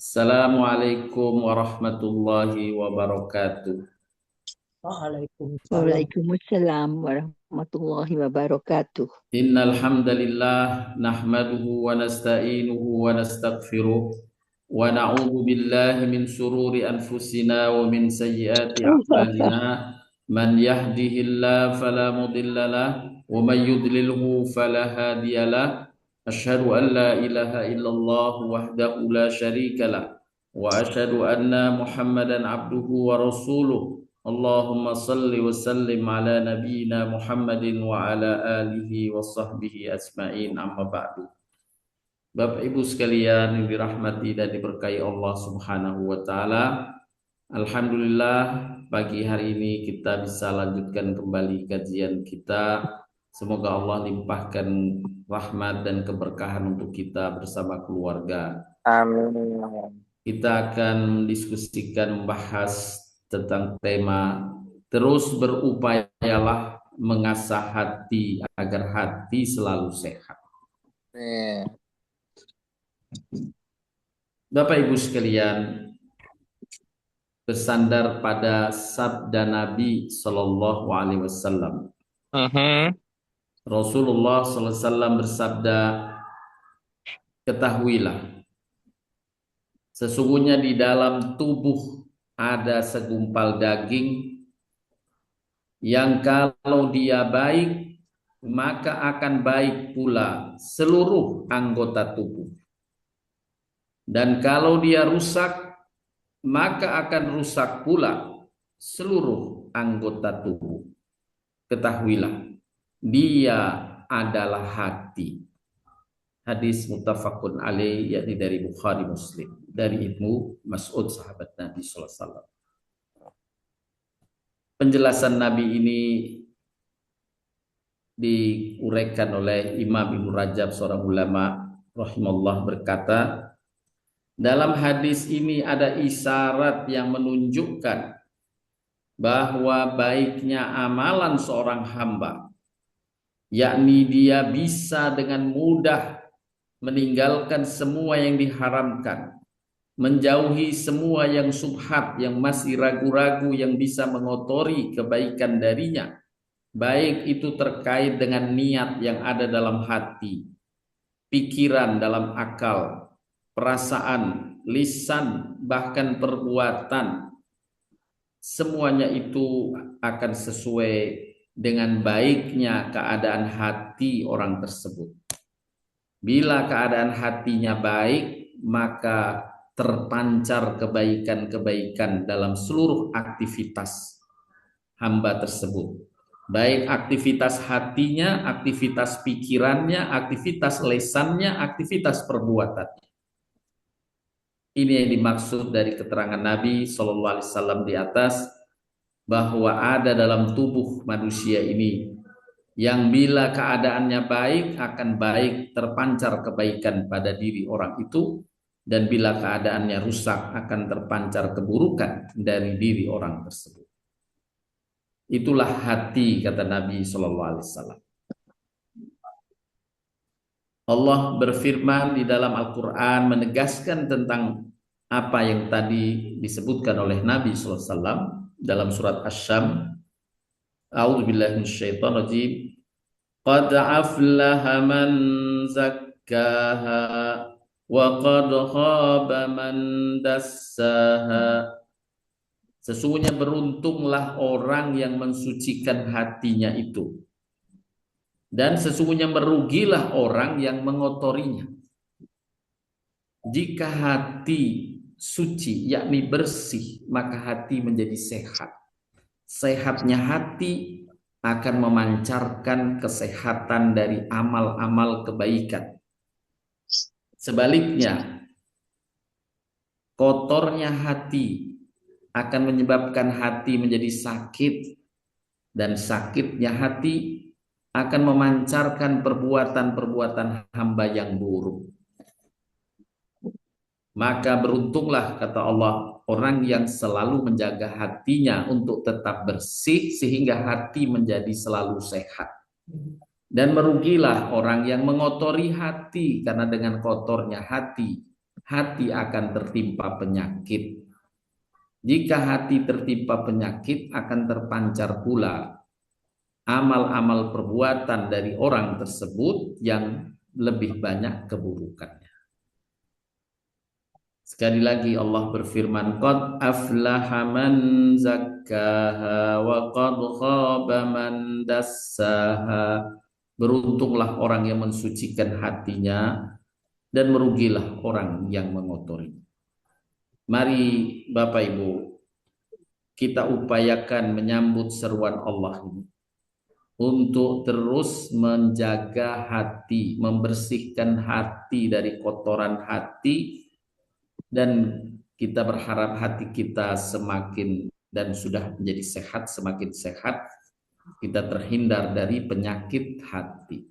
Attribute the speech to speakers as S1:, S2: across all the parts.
S1: Assalamualaikum warahmatullahi wabarakatuh.
S2: Waalaikumsalam.
S3: Waalaikumsalam warahmatullahi wabarakatuh.
S1: Innal hamdalillah nahmaduhu wa nasta'inuhu wa nastaghfiruh wa na'udzu billahi min shururi anfusina wa min sayyiati a'malina. Man yahdihillahu fala mudhillalah wa man yudlilhu fala hadiyalah. Asyhadu an la ilaha illallah wahdahu la syarikalah wa asyhadu anna Muhammadan abduhu wa rasuluh. Allahumma salli wa sallim ala nabiyyina Muhammadin wa ala alihi wa sahbihi ajma'in, amma ba'du. Bapak Ibu sekalian yang dirahmati dan diberkahi Allah Subhanahu wa taala. Alhamdulillah pagi hari ini kita bisa lanjutkan kembali kajian kita. Semoga Allah limpahkan rahmat dan keberkahan untuk kita bersama keluarga.
S2: Amin.
S1: Kita akan mendiskusikan, membahas tentang tema terus berupayalah mengasah hati agar hati selalu sehat. Bapak Ibu sekalian, bersandar pada sabda Nabi Shallallahu Alaihi Wasallam. Rasulullah Sallallahu Alaihi Wasallam bersabda, ketahuilah, sesungguhnya di dalam tubuh ada segumpal daging yang kalau dia baik, maka akan baik pula seluruh anggota tubuh. Dan kalau dia rusak, maka akan rusak pula seluruh anggota tubuh. Ketahuilah, dia adalah hati. Hadis muttafaqun alaih, yakni dari Bukhari Muslim, dari Ibnu Mas'ud sahabat Nabi sallallahu alaihi wasallam. Penjelasan Nabi ini diuraikan oleh Imam Ibnu Rajab, seorang ulama rahimahullah, berkata, dalam hadis ini ada isyarat yang menunjukkan bahwa baiknya amalan seorang hamba, yakni dia bisa dengan mudah meninggalkan semua yang diharamkan, menjauhi semua yang subhat, yang masih ragu-ragu, yang bisa mengotori kebaikan darinya, baik itu terkait dengan niat yang ada dalam hati, pikiran dalam akal, perasaan, lisan, bahkan perbuatan. Semuanya itu akan sesuai dengan baiknya keadaan hati orang tersebut. Bila keadaan hatinya baik, maka terpancar kebaikan-kebaikan dalam seluruh aktivitas hamba tersebut. Baik aktivitas hatinya, aktivitas pikirannya, aktivitas lesannya, aktivitas perbuatannya. Ini yang dimaksud dari keterangan Nabi Shallallahu Alaihi Wasallam di atas, bahwa ada dalam tubuh manusia ini yang bila keadaannya baik akan baik, terpancar kebaikan pada diri orang itu, dan bila keadaannya rusak akan terpancar keburukan dari diri orang tersebut. Itulah hati, kata Nabi Shallallahu Alaihi Wasallam. Allah berfirman di dalam Al-Quran menegaskan tentang apa yang tadi disebutkan oleh Nabi Sallallahu Alaihi Wasallam dalam surat Asy-Syam. A'udzubillahi minasyaitonir rajim. Qad aflaha man zakkaha wa qad khaba man dassaha. Sesungguhnya beruntunglah orang yang mensucikan hatinya itu, dan sesungguhnya merugilah orang yang mengotorinya. Jika hati suci, yakni bersih, maka hati menjadi sehat. Sehatnya hati akan memancarkan kesehatan dari amal-amal kebaikan. Sebaliknya, kotornya hati akan menyebabkan hati menjadi sakit, dan sakitnya hati akan memancarkan perbuatan-perbuatan hamba yang buruk. Maka beruntunglah, kata Allah, orang yang selalu menjaga hatinya untuk tetap bersih sehingga hati menjadi selalu sehat. Dan merugilah orang yang mengotori hati, karena dengan kotornya hati hati akan tertimpa penyakit. Jika hati tertimpa penyakit, akan terpancar pula amal-amal perbuatan dari orang tersebut yang lebih banyak keburukannya. Sekali lagi Allah berfirman, qad aflaha man zakkaha wa qad khaba man dassaha. Beruntunglah orang yang mensucikan hatinya dan merugilah orang yang mengotori. Mari Bapak Ibu, kita upayakan menyambut seruan Allah ini untuk terus menjaga hati, membersihkan hati dari kotoran hati, dan kita berharap hati kita semakin dan sudah menjadi sehat, semakin sehat, kita terhindar dari penyakit hati.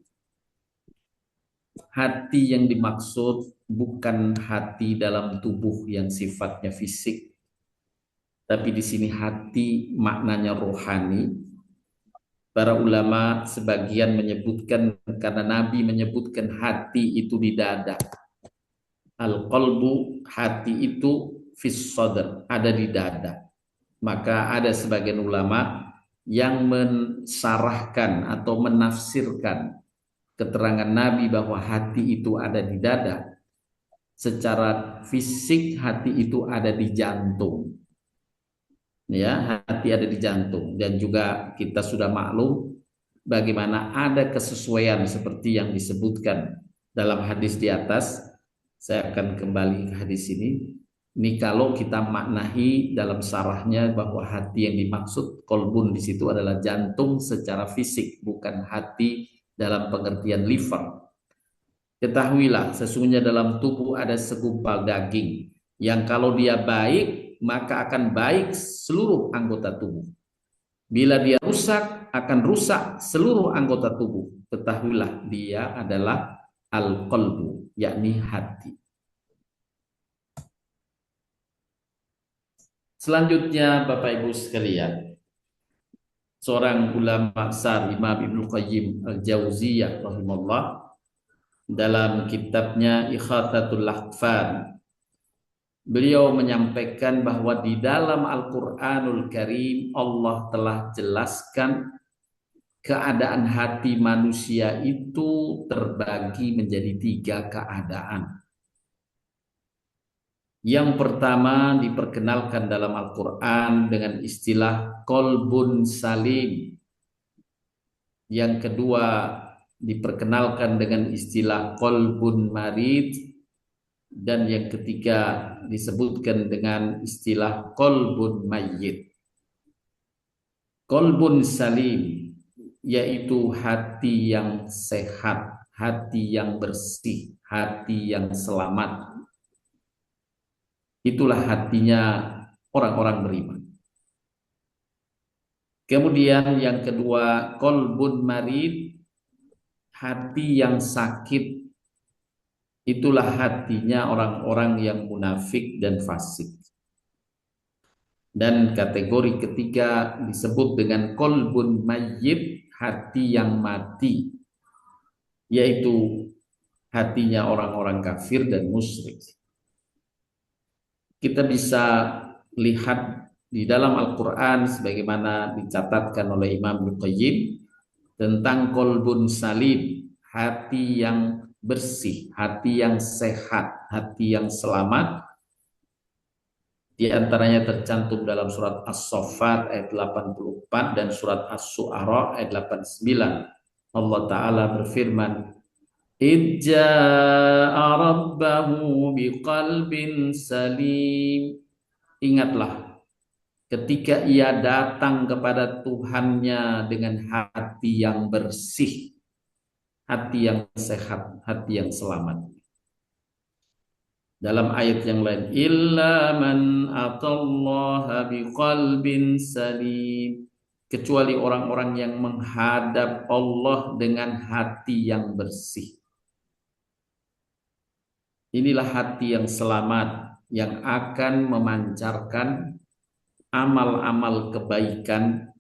S1: Hati yang dimaksud bukan hati dalam tubuh yang sifatnya fisik, tapi di sini hati maknanya rohani. Para ulama sebagian menyebutkan, karena Nabi menyebutkan hati itu di dada. Al-qalbu, hati itu fis sadr, ada di dada. Maka ada sebagian ulama yang mensarahkan atau menafsirkan keterangan Nabi bahwa hati itu ada di dada. Secara fisik hati itu ada di jantung. Ya, hati ada di jantung, dan juga kita sudah maklum bagaimana ada kesesuaian seperti yang disebutkan dalam hadis di atas. Saya akan kembali ke hadis ini. Ini kalau kita maknahi dalam sarahnya bahwa hati yang dimaksud kolbun di situ adalah jantung secara fisik, bukan hati dalam pengertian liver. Ketahuilah, sesungguhnya dalam tubuh ada segumpal daging yang kalau dia baik, maka akan baik seluruh anggota tubuh. Bila dia rusak, akan rusak seluruh anggota tubuh. Ketahuilah, dia adalah al-qalbu, yakni hati. Selanjutnya Bapak Ibu sekalian, seorang ulama besar Imam Ibnu Qayyim Al-Jauziyah rahimahullah dalam kitabnya Ikhatatul Lahfan, beliau menyampaikan bahwa di dalam Al-Qur'anul Karim Allah telah jelaskan keadaan hati manusia itu terbagi menjadi 3 keadaan. Yang pertama diperkenalkan dalam Al-Quran dengan istilah kolbun salim. Yang kedua diperkenalkan dengan istilah kolbun marid. Dan yang ketiga disebutkan dengan istilah kolbun mayyit. Kolbun salim yaitu hati yang sehat, hati yang bersih, hati yang selamat. Itulah hatinya orang-orang beriman. Kemudian yang kedua, kolbun marid, hati yang sakit. Itulah hatinya orang-orang yang munafik dan fasik. Dan kategori ketiga disebut dengan kolbun mayyit, hati yang mati, yaitu hatinya orang-orang kafir dan musyrik. Kita bisa lihat di dalam Al-Quran sebagaimana dicatatkan oleh Imam Ibnu Qayyim tentang kolbun salim, hati yang bersih, hati yang sehat, hati yang selamat. Di antaranya tercantum dalam surat As-Saffat ayat 84 dan surat As-Su'ara ayat 89. Allah Ta'ala berfirman, Idja'a rabbahu biqalbin salim. Ingatlah ketika ia datang kepada Tuhannya dengan hati yang bersih, hati yang sehat, hati yang selamat. Dalam ayat yang lain, illa man atallaha biqalbin salim, kecuali orang-orang yang menghadap Allah dengan hati yang bersih. Inilah hati yang selamat, yang akan memancarkan amal-amal kebaikan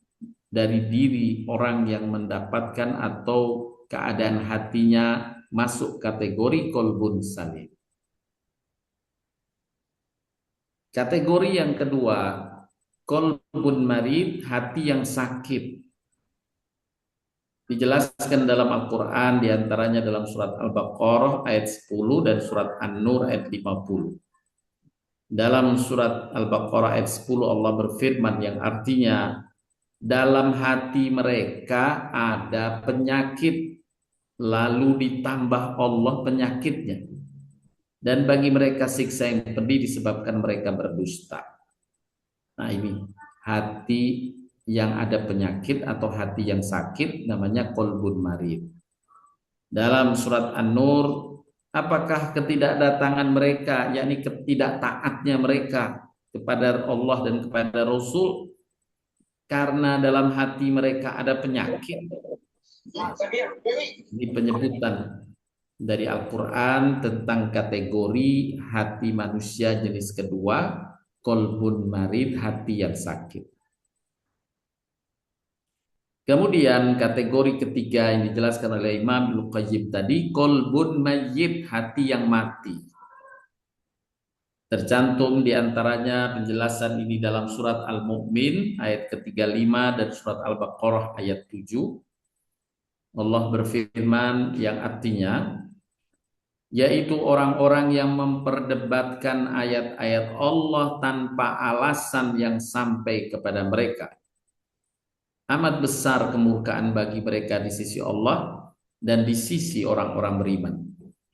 S1: dari diri orang yang mendapatkan atau keadaan hatinya masuk kategori kolbun salim. Kategori yang kedua, qalbun marid, hati yang sakit. Dijelaskan dalam Al-Quran diantaranya dalam surat Al-Baqarah ayat 10 dan surat An-Nur ayat 50. Dalam surat Al-Baqarah ayat 10 Allah berfirman yang artinya dalam hati mereka ada penyakit lalu ditambah Allah penyakitnya, dan bagi mereka siksa yang pedih disebabkan mereka berdusta. Nah ini hati yang ada penyakit atau hati yang sakit namanya qalbun marid. Dalam surat An-Nur, apakah ketidakdatangan mereka, yakni ketidaktaatnya mereka kepada Allah dan kepada Rasul karena dalam hati mereka ada penyakit? Ini penyebutan dari Al-Quran tentang kategori hati manusia jenis kedua, qalbun marid, hati yang sakit. Kemudian kategori ketiga yang dijelaskan oleh Imam Ibnu Qayyim tadi, qalbun mayyit, hati yang mati. Tercantum diantaranya penjelasan ini dalam surat Al-Mu'min ayat ke-35 dan surat Al-Baqarah ayat 7. Allah berfirman yang artinya, yaitu orang-orang yang memperdebatkan ayat-ayat Allah tanpa alasan yang sampai kepada mereka. Amat besar kemurkaan bagi mereka di sisi Allah dan di sisi orang-orang beriman.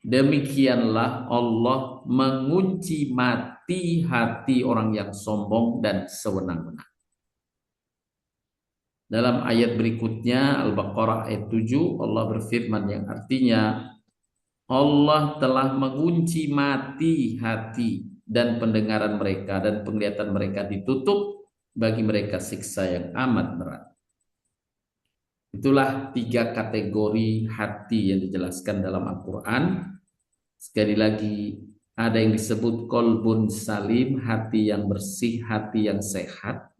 S1: Demikianlah Allah mengunci mati hati orang yang sombong dan sewenang-wenang. Dalam ayat berikutnya Al-Baqarah ayat 7 Allah berfirman yang artinya Allah telah mengunci mati hati dan pendengaran mereka dan penglihatan mereka ditutup, bagi mereka siksa yang amat berat. Itulah 3 kategori hati yang dijelaskan dalam Al-Quran. Sekali lagi, ada yang disebut qalbun salim, hati yang bersih, hati yang sehat.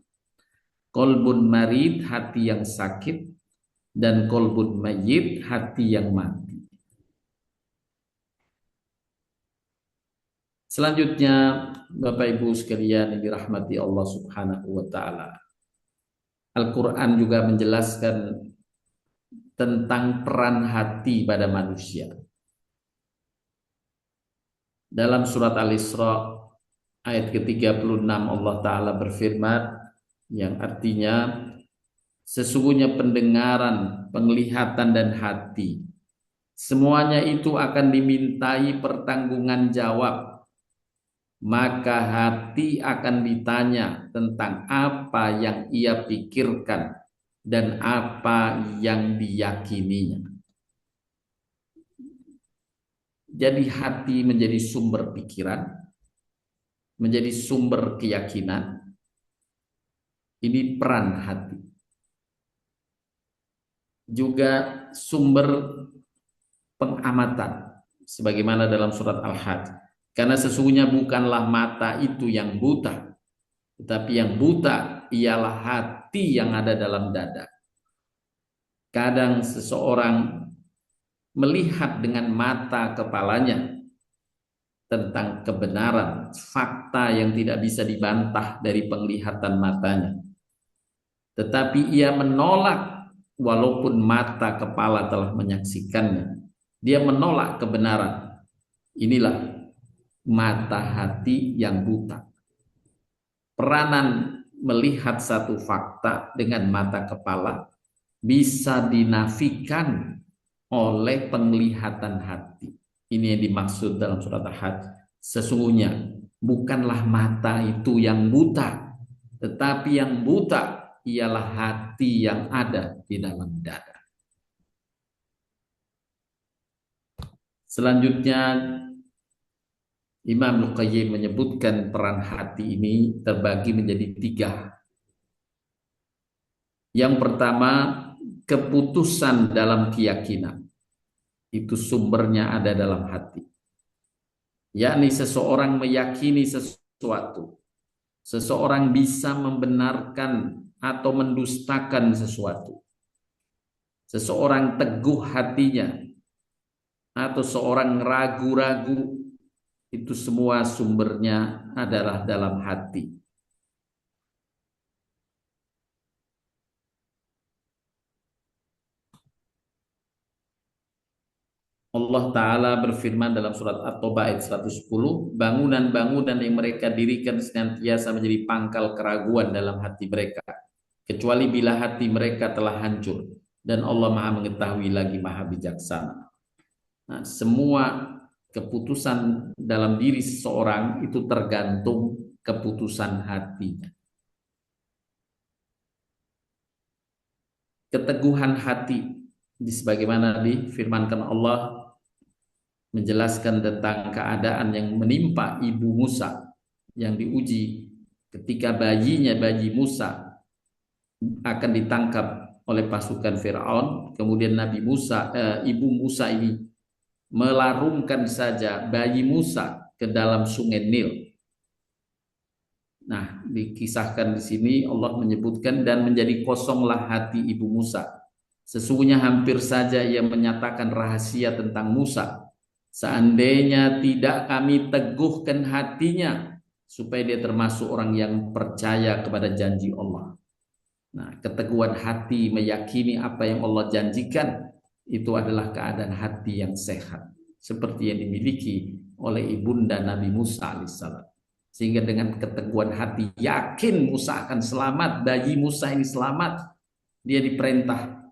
S1: Qalbun marid, hati yang sakit. Dan qalbun mayyit, hati yang mati. Selanjutnya, Bapak Ibu sekalian yang dirahmati Allah Subhanahu wa taala. Al-Quran juga menjelaskan tentang peran hati pada manusia. Dalam surat Al-Isra ayat ke-36 Allah Ta'ala berfirman yang artinya sesungguhnya pendengaran, penglihatan dan hati semuanya itu akan dimintai pertanggungan jawab. Maka hati akan ditanya tentang apa yang ia pikirkan dan apa yang diyakininya. Jadi hati menjadi sumber pikiran, menjadi sumber keyakinan. Ini peran hati. Juga sumber pengamatan, sebagaimana dalam surat Al-Hajj. Karena sesungguhnya bukanlah mata itu yang buta, tetapi yang buta ialah hati yang ada dalam dada. Kadang seseorang melihat dengan mata kepalanya tentang kebenaran, fakta yang tidak bisa dibantah dari penglihatan matanya. Tetapi ia menolak walaupun mata kepala telah menyaksikannya. Dia menolak kebenaran. Inilah mata hati yang buta. Peranan melihat satu fakta dengan mata kepala bisa dinafikan oleh penglihatan hati. Ini yang dimaksud dalam surat Al-Hajj. Sesungguhnya bukanlah mata itu yang buta, tetapi yang buta ialah hati yang ada di dalam dada. Selanjutnya Imam Ibnu Qayyim menyebutkan peran hati ini terbagi menjadi 3. Yang pertama, keputusan dalam keyakinan. Itu sumbernya ada dalam hati. Yakni seseorang meyakini sesuatu. Seseorang bisa membenarkan atau mendustakan sesuatu. Seseorang teguh hatinya atau seorang ragu-ragu Itu semua sumbernya adalah dalam hati. Allah Ta'ala berfirman dalam surat At-Taubah ayat 110, bangunan-bangunan yang mereka dirikan senantiasa menjadi pangkal keraguan dalam hati mereka, kecuali bila hati mereka telah hancur, dan Allah Maha mengetahui lagi Maha bijaksana. Nah, semua keputusan dalam diri seseorang itu tergantung keputusan hatinya. Keteguhan hati, sebagaimana difirmankan Allah menjelaskan tentang keadaan yang menimpa ibu Musa yang diuji ketika bayi Musa akan ditangkap oleh pasukan Firaun. Kemudian ibu Musa ini melarungkan saja bayi Musa ke dalam sungai Nil. Nah, dikisahkan di sini Allah menyebutkan, dan menjadi kosonglah hati ibu Musa. Sesungguhnya hampir saja ia menyatakan rahasia tentang Musa. Seandainya tidak kami teguhkan hatinya, supaya dia termasuk orang yang percaya kepada janji Allah. Nah, keteguhan hati meyakini apa yang Allah janjikan, itu adalah keadaan hati yang sehat, seperti yang dimiliki oleh ibunda Nabi Musa alaihissalam. Sehingga dengan keteguhan hati, yakin Musa akan selamat, bayi Musa ini selamat, dia diperintah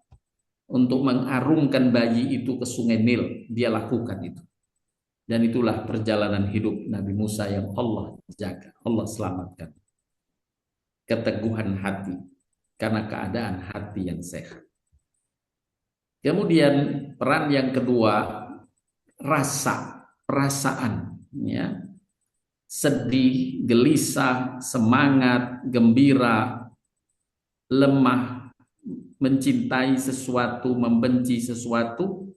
S1: untuk mengarungkan bayi itu ke sungai Nil. Dia lakukan itu. Dan itulah perjalanan hidup Nabi Musa yang Allah jaga, Allah selamatkan. Keteguhan hati, karena keadaan hati yang sehat. Kemudian peran yang kedua, perasaan, ya. Sedih, gelisah, semangat, gembira, lemah, mencintai sesuatu, membenci sesuatu,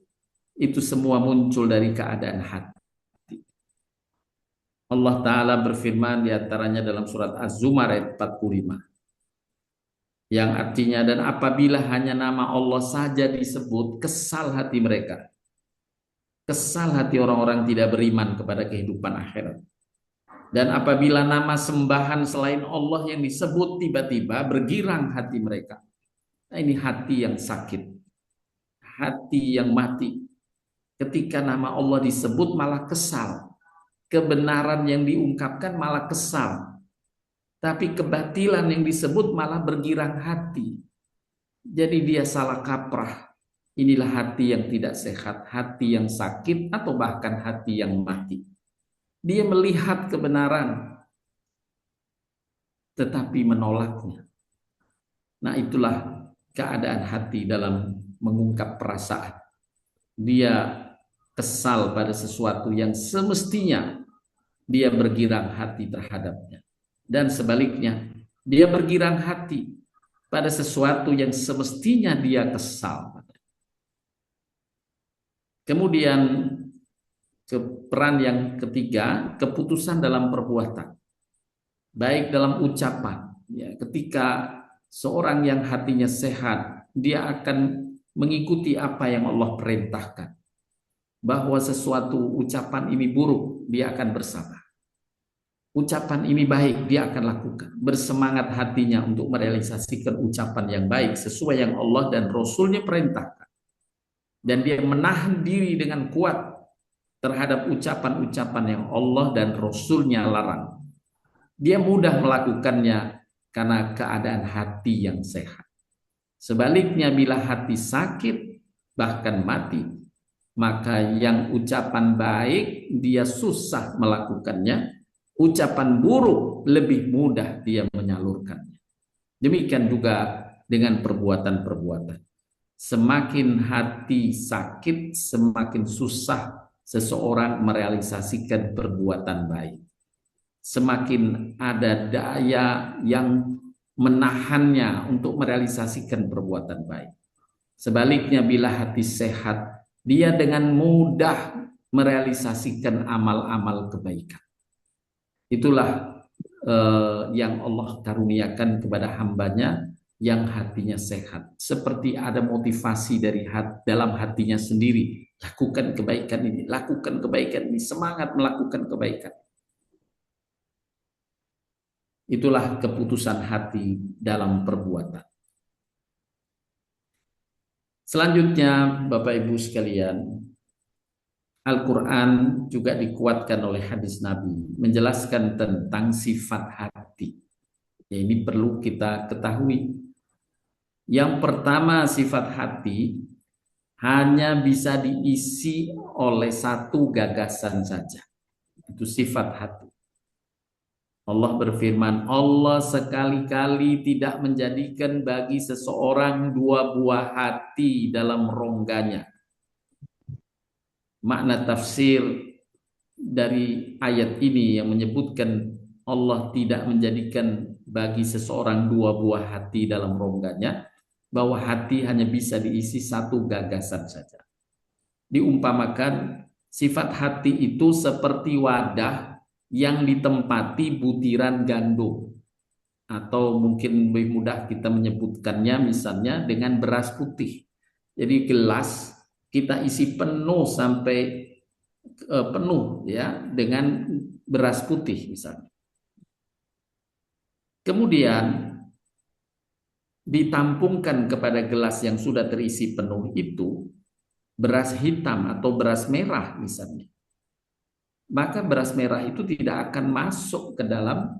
S1: itu semua muncul dari keadaan hati. Allah Ta'ala berfirman diantaranya dalam surat Az-Zumar ayat 45, yang artinya, dan apabila hanya nama Allah saja disebut, kesal hati mereka. Kesal hati orang-orang tidak beriman kepada kehidupan akhirat. Dan apabila nama sembahan selain Allah yang disebut, tiba-tiba bergirang hati mereka. Nah, ini hati yang sakit, hati yang mati. Ketika nama Allah disebut malah kesal, kebenaran yang diungkapkan malah kesal, tapi kebatilan yang disebut malah bergirang hati. Jadi dia salah kaprah. Inilah hati yang tidak sehat, hati yang sakit, atau bahkan hati yang mati. Dia melihat kebenaran, tetapi menolaknya. Nah, itulah keadaan hati dalam mengungkap perasaan. Dia kesal pada sesuatu yang semestinya dia bergirang hati terhadapnya. Dan sebaliknya, dia bergirang hati pada sesuatu yang semestinya dia kesal. Kemudian peran yang ketiga, keputusan dalam perbuatan, baik dalam ucapan. Ya, ketika seorang yang hatinya sehat, dia akan mengikuti apa yang Allah perintahkan. Bahwa sesuatu ucapan ini buruk, dia akan bersabar. Ucapan ini baik, dia akan lakukan. Bersemangat hatinya untuk merealisasikan ucapan yang baik sesuai yang Allah dan Rasulnya perintahkan. Dan dia menahan diri dengan kuat terhadap ucapan-ucapan yang Allah dan Rasulnya larang. Dia mudah melakukannya karena keadaan hati yang sehat. Sebaliknya, bila hati sakit bahkan mati, maka yang ucapan baik dia susah melakukannya, ucapan buruk lebih mudah dia menyalurkannya. Demikian juga dengan perbuatan-perbuatan. Semakin hati sakit, semakin susah seseorang merealisasikan perbuatan baik. Semakin ada daya yang menahannya untuk merealisasikan perbuatan baik. Sebaliknya, bila hati sehat, dia dengan mudah merealisasikan amal-amal kebaikan. Itulah yang Allah karuniakan kepada hambanya, yang hatinya sehat, seperti ada motivasi dari dalam hatinya sendiri. Lakukan kebaikan ini, lakukan kebaikan ini, semangat melakukan kebaikan. Itulah keputusan hati dalam perbuatan. Selanjutnya, Bapak Ibu sekalian, Al-Quran juga dikuatkan oleh hadis Nabi, menjelaskan tentang sifat hati. Ya, ini perlu kita ketahui. Yang pertama, sifat hati hanya bisa diisi oleh satu gagasan saja. Itu sifat hati. Allah berfirman, Allah sekali-kali tidak menjadikan bagi seseorang dua buah hati dalam rongganya. Makna tafsir dari ayat ini yang menyebutkan Allah tidak menjadikan bagi seseorang dua buah hati dalam rongganya, bahwa hati hanya bisa diisi satu gagasan saja. Diumpamakan sifat hati itu seperti wadah yang ditempati butiran gandum, atau mungkin lebih mudah kita menyebutkannya misalnya dengan beras putih. Jadi gelas kita isi penuh sampai penuh ya dengan beras putih misalnya. Kemudian ditampungkan kepada gelas yang sudah terisi penuh itu beras hitam atau beras merah misalnya. Maka beras merah itu tidak akan masuk ke dalam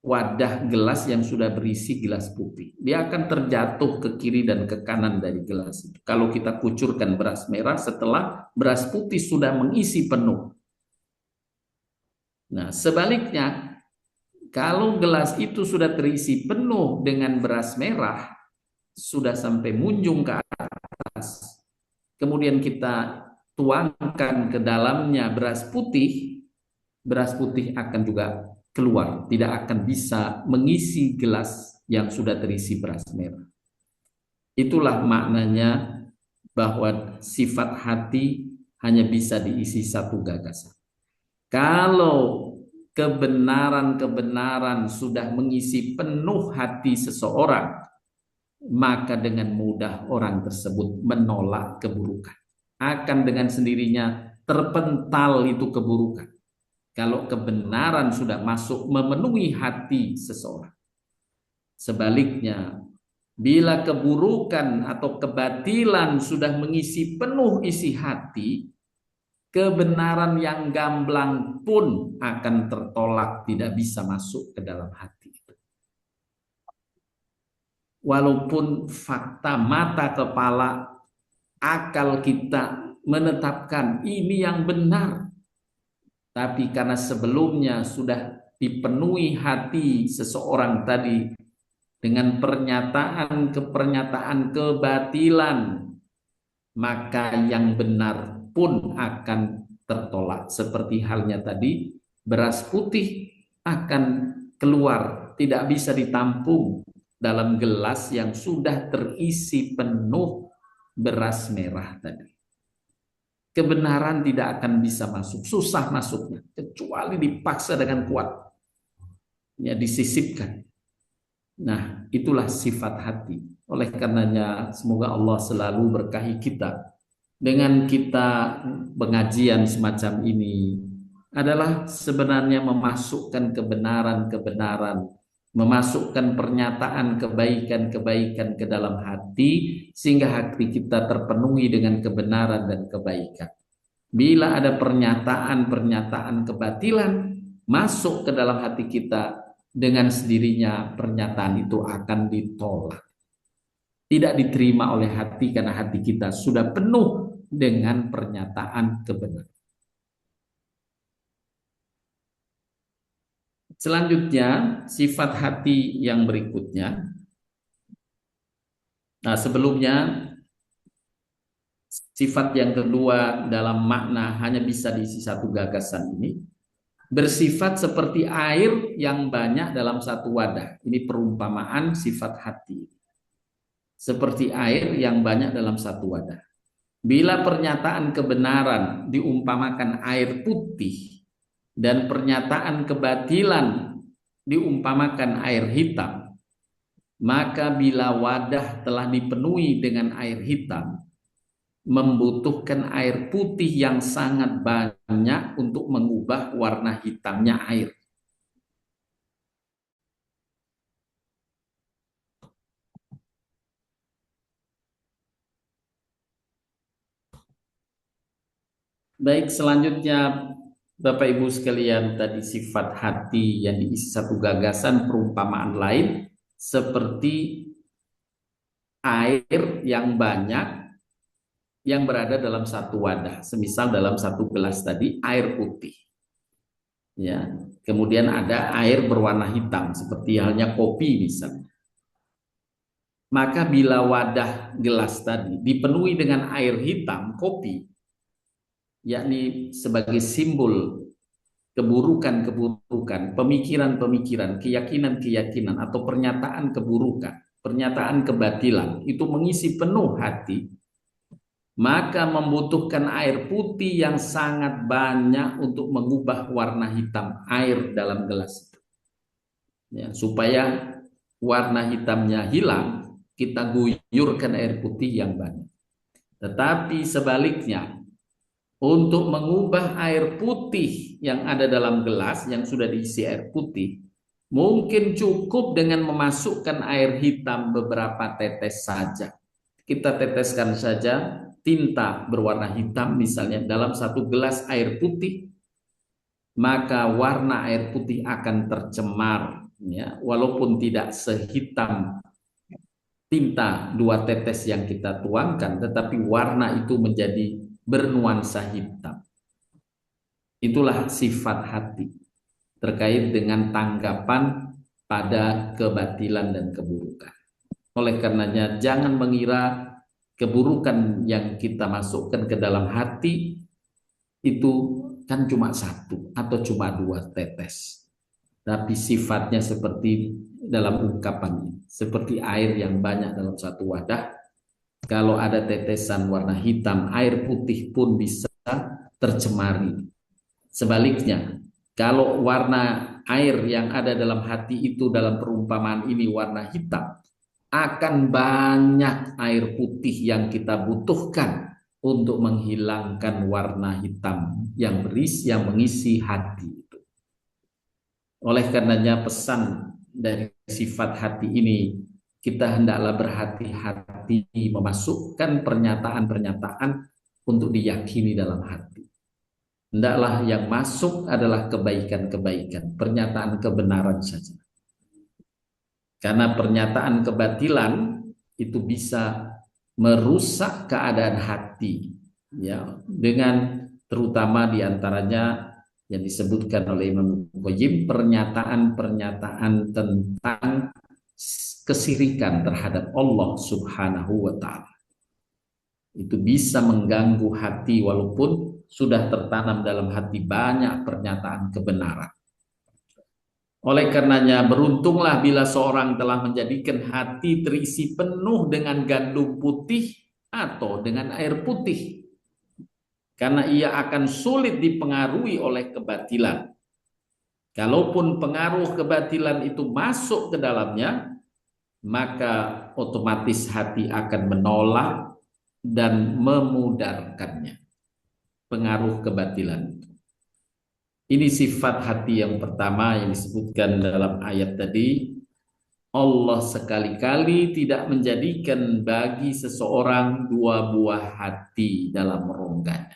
S1: wadah gelas yang sudah berisi gelas putih. Dia akan terjatuh ke kiri dan ke kanan dari gelas itu. Kalau kita kucurkan beras merah setelah beras putih sudah mengisi penuh. Nah, sebaliknya, kalau gelas itu sudah terisi penuh dengan beras merah, sudah sampai munjung ke atas, kemudian kita tuangkan ke dalamnya beras putih akan juga keluar, tidak akan bisa mengisi gelas yang sudah terisi beras merah. Itulah maknanya bahwa sifat hati hanya bisa diisi satu gagasan. Kalau kebenaran-kebenaran sudah mengisi penuh hati seseorang, maka dengan mudah orang tersebut menolak keburukan. Akan dengan sendirinya terpental itu keburukan. Kalau kebenaran sudah masuk memenuhi hati seseorang. Sebaliknya, bila keburukan atau kebatilan sudah mengisi penuh isi hati, kebenaran yang gamblang pun akan tertolak, tidak bisa masuk ke dalam hati. Walaupun fakta mata kepala akal kita menetapkan ini yang benar, tapi karena sebelumnya sudah dipenuhi hati seseorang tadi dengan pernyataan kebatilan, maka yang benar pun akan tertolak. Seperti halnya tadi, beras putih akan keluar, tidak bisa ditampung dalam gelas yang sudah terisi penuh beras merah tadi. Kebenaran tidak akan bisa masuk, susah masuknya, kecuali dipaksa dengan kuat, ya disisipkan. Nah, itulah sifat hati. Oleh karenanya, semoga Allah selalu berkahi kita. Dengan kita pengajian semacam ini adalah sebenarnya memasukkan kebenaran-kebenaran, memasukkan pernyataan kebaikan-kebaikan ke dalam hati, sehingga hati kita terpenuhi dengan kebenaran dan kebaikan. Bila ada pernyataan-pernyataan kebatilan masuk ke dalam hati kita, dengan sendirinya pernyataan itu akan ditolak. Tidak diterima oleh hati karena hati kita sudah penuh dengan pernyataan kebenaran. Selanjutnya, sifat hati yang berikutnya. Nah, sebelumnya sifat yang kedua dalam makna hanya bisa diisi satu gagasan ini, bersifat seperti air yang banyak dalam satu wadah. Ini perumpamaan sifat hati. Seperti air yang banyak dalam satu wadah. Bila pernyataan kebenaran diumpamakan air putih dan pernyataan kebatilan diumpamakan air hitam, Maka bila wadah telah dipenuhi dengan air hitam, membutuhkan air putih yang sangat banyak untuk mengubah warna hitamnya air. Baik, selanjutnya Bapak Ibu sekalian, tadi sifat hati yang diisi satu gagasan perumpamaan lain seperti air yang banyak yang berada dalam satu wadah, semisal dalam satu gelas tadi air putih. Ya, kemudian ada air berwarna hitam seperti halnya kopi misalnya. Maka bila wadah gelas tadi dipenuhi dengan air hitam kopi, yakni sebagai simbol keburukan-keburukan, pemikiran-pemikiran, keyakinan-keyakinan atau pernyataan keburukan, pernyataan kebatilan itu mengisi penuh hati, maka membutuhkan air putih yang sangat banyak untuk mengubah warna hitam air dalam gelas itu. Ya, supaya warna hitamnya hilang, kita guyurkan air putih yang banyak. Tetapi sebaliknya, untuk mengubah air putih yang ada dalam gelas yang sudah diisi air putih, mungkin cukup dengan memasukkan air hitam beberapa tetes saja. Kita teteskan saja tinta berwarna hitam misalnya dalam satu gelas air putih, maka warna air putih akan tercemar, ya, walaupun tidak sehitam tinta 2 tetes yang kita tuangkan, tetapi warna itu menjadi bernuansa hitam. Itulah sifat hati terkait dengan tanggapan pada kebatilan dan keburukan. Oleh karenanya jangan mengira keburukan yang kita masukkan ke dalam hati itu kan cuma 1 atau cuma 2 tetes. Tapi sifatnya seperti dalam ungkapan ini, seperti air yang banyak dalam satu wadah. Kalau ada tetesan warna hitam, air putih pun bisa tercemari. Sebaliknya, kalau warna air yang ada dalam hati itu dalam perumpamaan ini warna hitam, akan banyak air putih yang kita butuhkan untuk menghilangkan warna hitam yang mengisi hati itu. Oleh karenanya pesan dari sifat hati ini, kita hendaklah berhati-hati memasukkan pernyataan-pernyataan untuk diyakini dalam hati. Hendaklah yang masuk adalah kebaikan-kebaikan, pernyataan kebenaran saja. Karena pernyataan kebatilan itu bisa merusak keadaan hati, ya, dengan terutama diantaranya yang disebutkan oleh Imam Qayyim, pernyataan-pernyataan tentang kesirikan terhadap Allah Subhanahu wa Ta'ala. Itu bisa mengganggu hati walaupun sudah tertanam dalam hati banyak pernyataan kebenaran. Oleh karenanya beruntunglah bila seorang telah menjadikan hati terisi penuh dengan gandum putih atau dengan air putih, karena ia akan sulit dipengaruhi oleh kebatilan. Kalaupun pengaruh kebatilan itu masuk ke dalamnya, maka otomatis hati akan menolak dan memudarkannya pengaruh kebatilan. Ini sifat hati yang pertama yang disebutkan dalam ayat tadi. Allah sekali-kali tidak menjadikan bagi seseorang 2 buah hati dalam rongganya.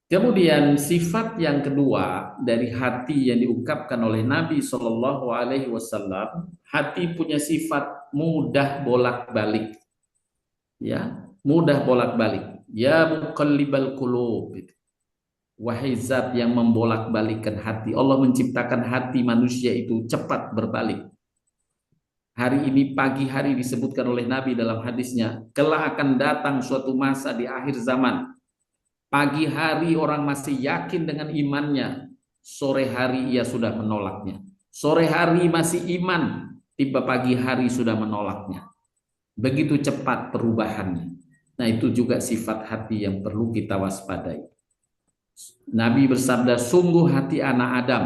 S1: Kemudian sifat yang kedua dari hati yang diungkapkan oleh Nabi Shallallahu Alaihi Wasallam, hati punya sifat mudah bolak-balik, ya, mudah bolak-balik. Ya muqallibal qulub, wahai zat yang membolak-balikkan hati. Allah menciptakan hati manusia itu cepat berbalik. Hari ini pagi hari disebutkan oleh Nabi dalam hadisnya, kelak akan datang suatu masa di akhir zaman. Pagi hari orang masih yakin dengan imannya, sore hari ia sudah menolaknya. Sore hari masih iman, tiba pagi hari sudah menolaknya. Begitu cepat perubahannya. Nah, itu juga sifat hati yang perlu kita waspadai. Nabi bersabda, sungguh hati anak Adam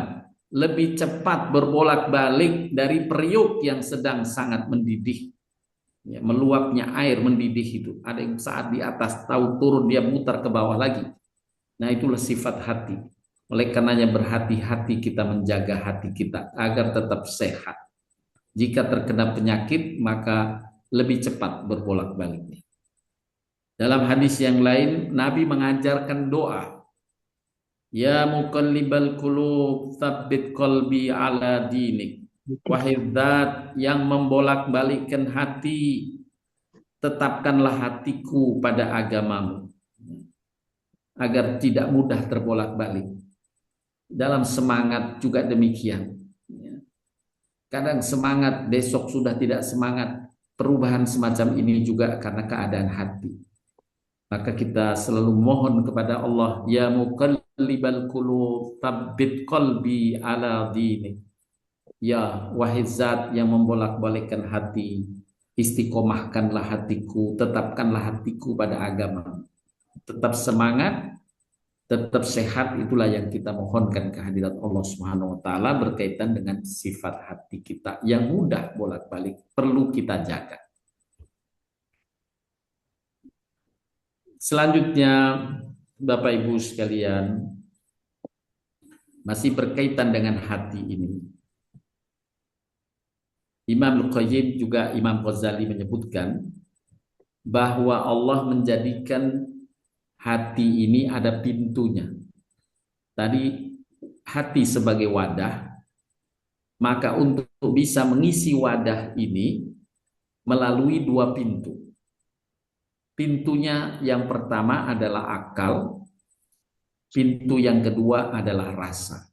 S1: lebih cepat berbolak-balik dari periuk yang sedang sangat mendidih. Ya, meluapnya air mendidih itu. Ada yang saat di atas, tahu turun dia mutar ke bawah lagi. Nah, itulah sifat hati. Oleh karenanya berhati-hati kita menjaga hati kita agar tetap sehat. Jika terkena penyakit, maka lebih cepat berbolak-baliknya. Dalam hadis yang lain, Nabi mengajarkan doa. Ya muqallibal qulub, tsabbit qalbi ala dinik. Wahai zat yang membolak-balikkan hati, tetapkanlah hatiku pada agamamu, agar tidak mudah terbolak-balik. Dalam semangat juga demikian. Kadang semangat, besok sudah tidak semangat. Perubahan semacam ini juga karena keadaan hati. Maka kita selalu mohon kepada Allah, ya muqallibal qulub, tsabbit qalbi ala dinik. Ya wahai zat yang membolak-balikkan hati, istiqomahkanlah hatiku, tetapkanlah hatiku pada agama. Tetap semangat, tetap sehat, itulah yang kita mohonkan kehadirat Allah Subhanahu wa taala berkaitan dengan sifat hati kita yang mudah bolak-balik, perlu kita jaga. Selanjutnya, Bapak Ibu sekalian, masih berkaitan dengan hati ini. Imam Al-Qayyim juga Imam Ghazali menyebutkan bahwa Allah menjadikan hati ini ada pintunya. Tadi hati sebagai wadah, maka untuk bisa mengisi wadah ini melalui dua pintu. Pintunya yang pertama adalah akal, pintu yang kedua adalah rasa.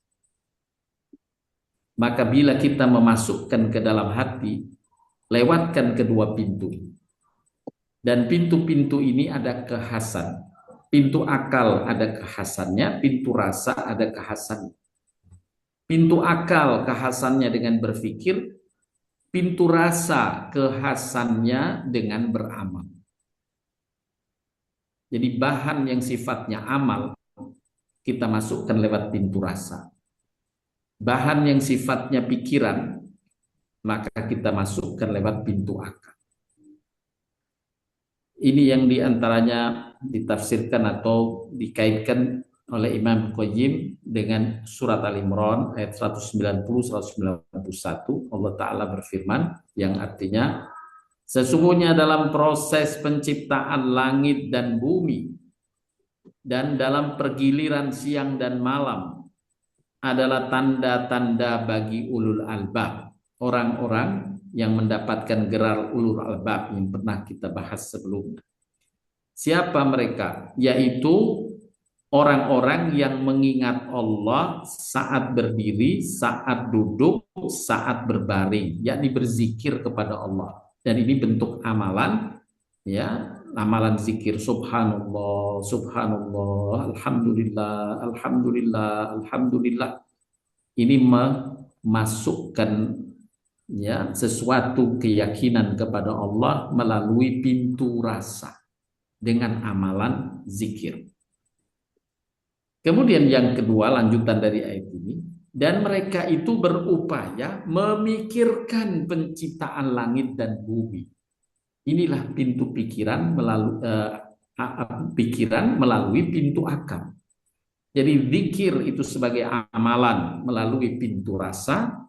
S1: Maka bila kita memasukkan ke dalam hati, lewatkan kedua pintu. Dan pintu-pintu ini ada kekhasan. Pintu akal ada kekhasannya, pintu rasa ada kekhasannya. Pintu akal kekhasannya dengan berpikir, pintu rasa kekhasannya dengan beramal. Jadi bahan yang sifatnya amal kita masukkan lewat pintu rasa. Bahan yang sifatnya pikiran maka kita masukkan lewat pintu akal. Ini yang diantaranya ditafsirkan atau dikaitkan oleh Imam Qayyim dengan surat Al-Imran ayat 190-191. Allah Ta'ala berfirman yang artinya, sesungguhnya dalam proses penciptaan langit dan bumi dan dalam pergiliran siang dan malam adalah tanda-tanda bagi ulul albab, orang-orang yang mendapatkan gelar ulul albab yang pernah kita bahas sebelumnya. Siapa mereka? Yaitu orang-orang yang mengingat Allah saat berdiri, saat duduk, saat berbaring, yakni berzikir kepada Allah. Dan ini bentuk amalan, ya, amalan zikir. Subhanallah, subhanallah, alhamdulillah, alhamdulillah, alhamdulillah. Ini memasukkan, ya, sesuatu keyakinan kepada Allah melalui pintu rasa dengan amalan zikir. Kemudian yang kedua, lanjutan dari ayat ini, dan mereka itu berupaya memikirkan penciptaan langit dan bumi. Inilah pintu pikiran melalui pintu akal. Jadi zikir itu sebagai amalan melalui pintu rasa,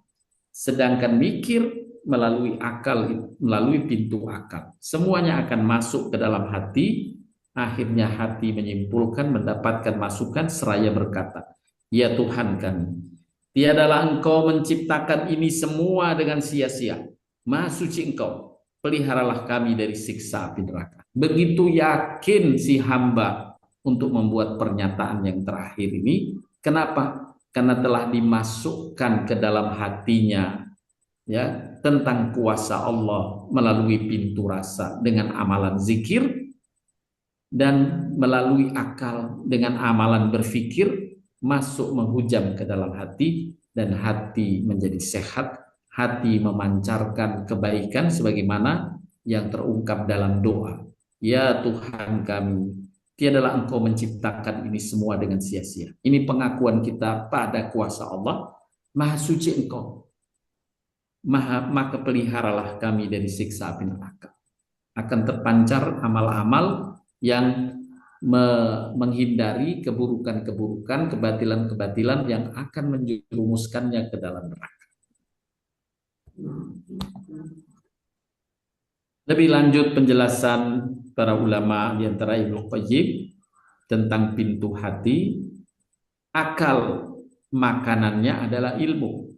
S1: sedangkan mikir melalui akal, melalui pintu akal. Semuanya akan masuk ke dalam hati. Akhirnya hati menyimpulkan, mendapatkan masukan seraya berkata, ya Tuhan kami, tiadalah Engkau menciptakan ini semua dengan sia-sia. Maha suci Engkau, peliharalah kami dari siksa api neraka. Begitu yakin si hamba untuk membuat pernyataan yang terakhir ini. Kenapa? Karena telah dimasukkan ke dalam hatinya, ya, tentang kuasa Allah melalui pintu rasa dengan amalan zikir, dan melalui akal dengan amalan berpikir masuk menghujam ke dalam hati, dan hati menjadi sehat, hati memancarkan kebaikan sebagaimana yang terungkap dalam doa. Ya Tuhan kami, tiadalah Engkau menciptakan ini semua dengan sia-sia. Ini pengakuan kita pada kuasa Allah Maha suci Engkau, maka peliharalah kami dari siksa api neraka. Akan terpancar amal-amal yang menghindari keburukan-keburukan, kebatilan-kebatilan yang akan menjerumuskannya ke dalam neraka. Lebih lanjut penjelasan para ulama di antara Ibnu Qayyim tentang pintu hati, akal makanannya adalah ilmu.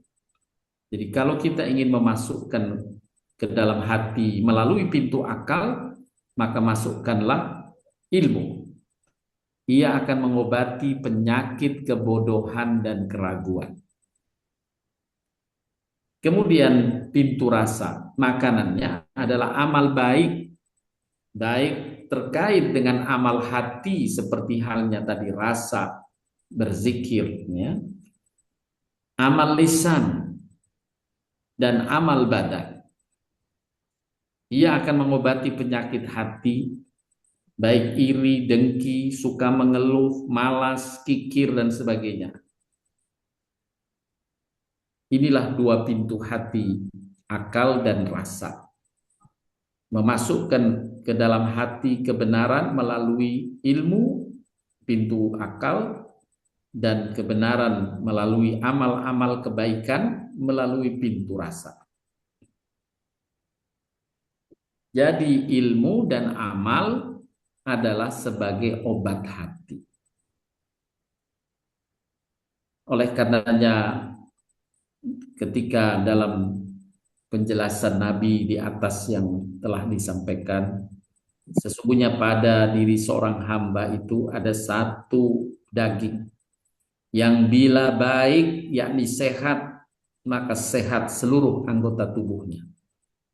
S1: Jadi kalau kita ingin memasukkan ke dalam hati melalui pintu akal, maka masukkanlah ilmu. Ia akan mengobati penyakit kebodohan dan keraguan. Kemudian pintu rasa, makanannya adalah amal baik, baik terkait dengan amal hati seperti halnya tadi rasa, berzikir, ya. Amal lisan dan amal badan. Ia akan mengobati penyakit hati, baik iri, dengki, suka mengeluh, malas, kikir, dan sebagainya. Inilah dua pintu hati, akal dan rasa. Memasukkan ke dalam hati kebenaran melalui ilmu, pintu akal, dan kebenaran melalui amal-amal kebaikan melalui pintu rasa. Jadi ilmu dan amal adalah sebagai obat hati. Oleh karenanya ketika dalam penjelasan Nabi di atas yang telah disampaikan, sesungguhnya pada diri seorang hamba itu ada satu daging yang bila baik, yakni sehat, maka sehat seluruh anggota tubuhnya.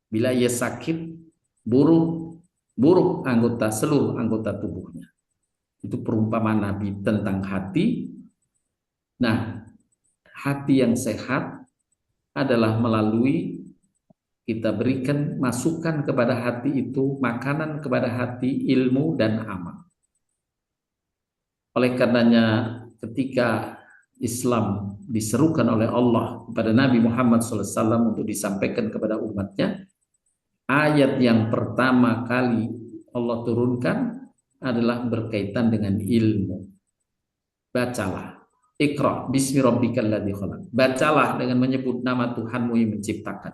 S1: Bila ia sakit, buruk seluruh anggota tubuhnya. Itu perumpamaan Nabi tentang hati. Nah, hati yang sehat adalah melalui kita berikan masukan kepada hati itu, makanan kepada hati, ilmu dan amal. Oleh karenanya ketika Islam diserukan oleh Allah kepada Nabi Muhammad SAW untuk disampaikan kepada umatnya, ayat yang pertama kali Allah turunkan adalah berkaitan dengan ilmu. Bacalah, Iqra bismi rabbikal ladzi khalaq. Bacalah dengan menyebut nama Tuhanmu yang menciptakan.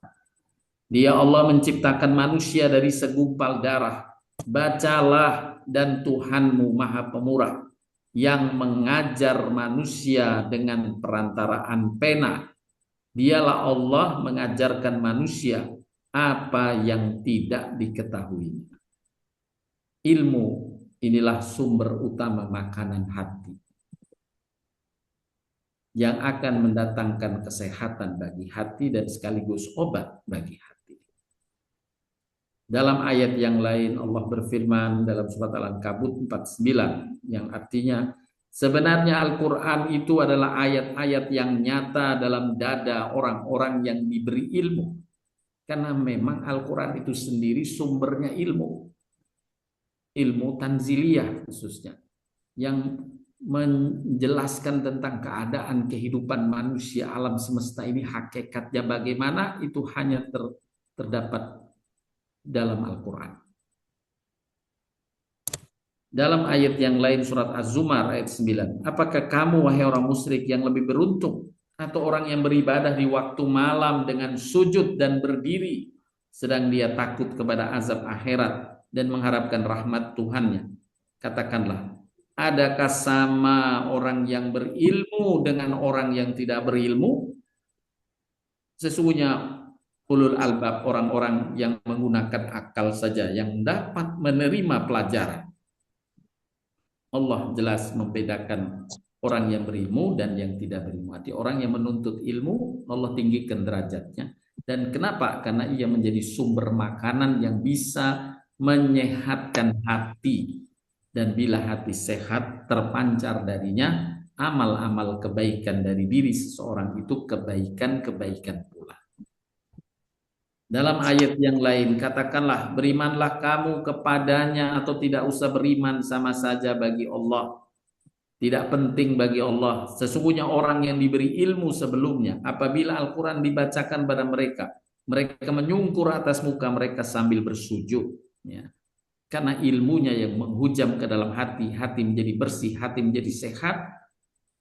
S1: Dia Allah menciptakan manusia dari segumpal darah. Bacalah, dan Tuhanmu Maha Pemurah yang mengajar manusia dengan perantaraan pena. Dialah Allah mengajarkan manusia apa yang tidak diketahui. Ilmu inilah sumber utama makanan hati yang akan mendatangkan kesehatan bagi hati dan sekaligus obat bagi hati. Dalam ayat yang lain Allah berfirman dalam surat Al-Ankabut 49 yang artinya sebenarnya Al-Quran itu adalah ayat-ayat yang nyata dalam dada orang-orang yang diberi ilmu. Karena memang Al-Quran itu sendiri sumbernya ilmu. Ilmu tanziliyah khususnya. Yang menjelaskan tentang keadaan kehidupan manusia alam semesta ini hakikatnya bagaimana itu hanya terdapat dalam Al-Quran. Dalam ayat yang lain surat Az-Zumar ayat 9, apakah kamu wahai orang musyrik yang lebih beruntung atau orang yang beribadah di waktu malam dengan sujud dan berdiri sedang dia takut kepada azab akhirat dan mengharapkan rahmat Tuhannya? Katakanlah, adakah sama orang yang berilmu dengan orang yang tidak berilmu? Sesungguhnya ulul albab, orang-orang yang menggunakan akal saja yang dapat menerima pelajaran. Allah jelas membedakan orang yang berilmu dan yang tidak berilmu. Arti orang yang menuntut ilmu, Allah tinggikan derajatnya. Dan kenapa? Karena ia menjadi sumber makanan yang bisa menyehatkan hati. Dan bila hati sehat, terpancar darinya amal-amal kebaikan dari diri seseorang itu kebaikan-kebaikan pula. Dalam ayat yang lain, katakanlah berimanlah kamu kepadanya atau tidak usah beriman sama saja bagi Allah. tidak penting bagi Allah. Sesungguhnya orang yang diberi ilmu sebelumnya, apabila Al-Quran dibacakan pada mereka, mereka menyungkur atas muka mereka sambil bersujud. Ya. Karena ilmunya yang menghujam ke dalam hati, hati menjadi bersih, hati menjadi sehat,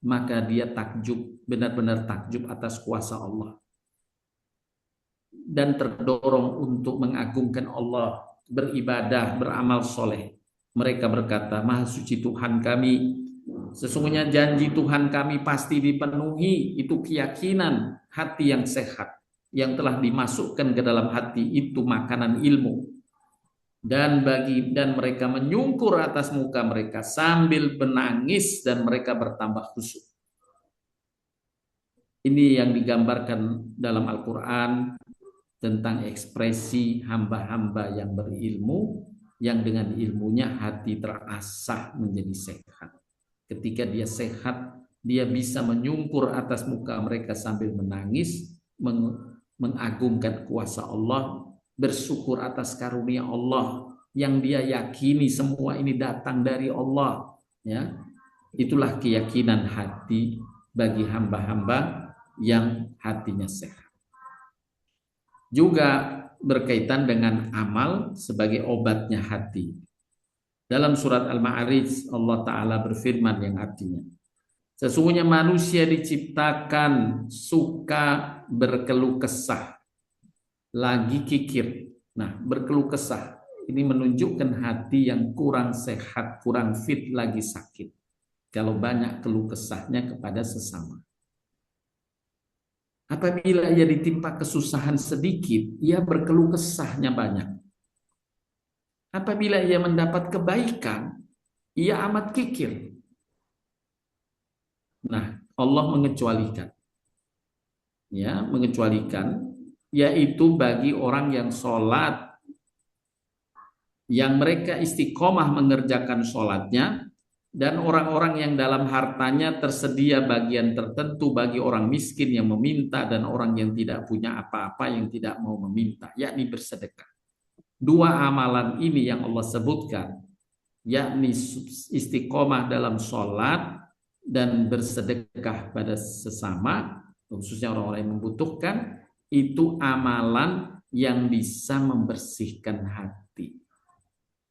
S1: maka dia takjub, benar-benar takjub atas kuasa Allah. Dan terdorong untuk mengagungkan Allah, beribadah, beramal soleh. Mereka berkata, Maha suci Tuhan kami, sesungguhnya janji Tuhan kami pasti dipenuhi. Itu keyakinan hati yang sehat, yang telah dimasukkan ke dalam hati itu makanan ilmu. Dan mereka menyungkur atas muka mereka sambil menangis dan mereka bertambah khusyuk. Ini yang digambarkan dalam Al-Quran tentang ekspresi hamba-hamba yang berilmu, yang dengan ilmunya hati terasah menjadi sehat. Ketika dia sehat, dia bisa menyungkur atas muka mereka sambil menangis, mengagungkan kuasa Allah, bersyukur atas karunia Allah yang dia yakini semua ini datang dari Allah. Ya, itulah keyakinan hati bagi hamba-hamba yang hatinya sehat. Juga berkaitan dengan amal sebagai obatnya hati. Dalam surat Al-Ma'arij Allah Ta'ala berfirman yang artinya, sesungguhnya manusia diciptakan suka berkeluh kesah, lagi kikir. Nah, berkeluh kesah ini menunjukkan hati yang kurang sehat, kurang fit, lagi sakit. Kalau banyak keluh kesahnya kepada sesama. Apabila ia ditimpa kesusahan sedikit, ia berkeluh kesahnya banyak. Apabila ia mendapat kebaikan, ia amat kikir. Nah, Allah mengecualikan. Ya, mengecualikan, yaitu bagi orang yang sholat, yang mereka istiqomah mengerjakan sholatnya, dan orang-orang yang dalam hartanya tersedia bagian tertentu bagi orang miskin yang meminta dan orang yang tidak punya apa-apa yang tidak mau meminta, yakni bersedekah. Dua amalan ini yang Allah sebutkan, yakni istiqomah dalam sholat dan bersedekah pada sesama, khususnya orang-orang yang membutuhkan, itu amalan yang bisa membersihkan hati.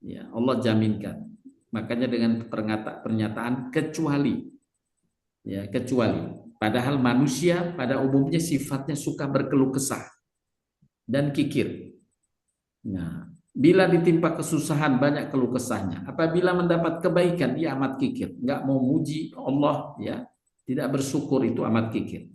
S1: Ya, Allah jaminkan. Makanya dengan pernyataan kecuali. Ya, kecuali. Padahal manusia pada umumnya sifatnya suka berkeluh kesah dan kikir. Nah, bila ditimpa kesusahan banyak keluh kesahnya. Apabila mendapat kebaikan dia amat kikir, nggak mau muji Allah, ya, tidak bersyukur, itu amat kikir.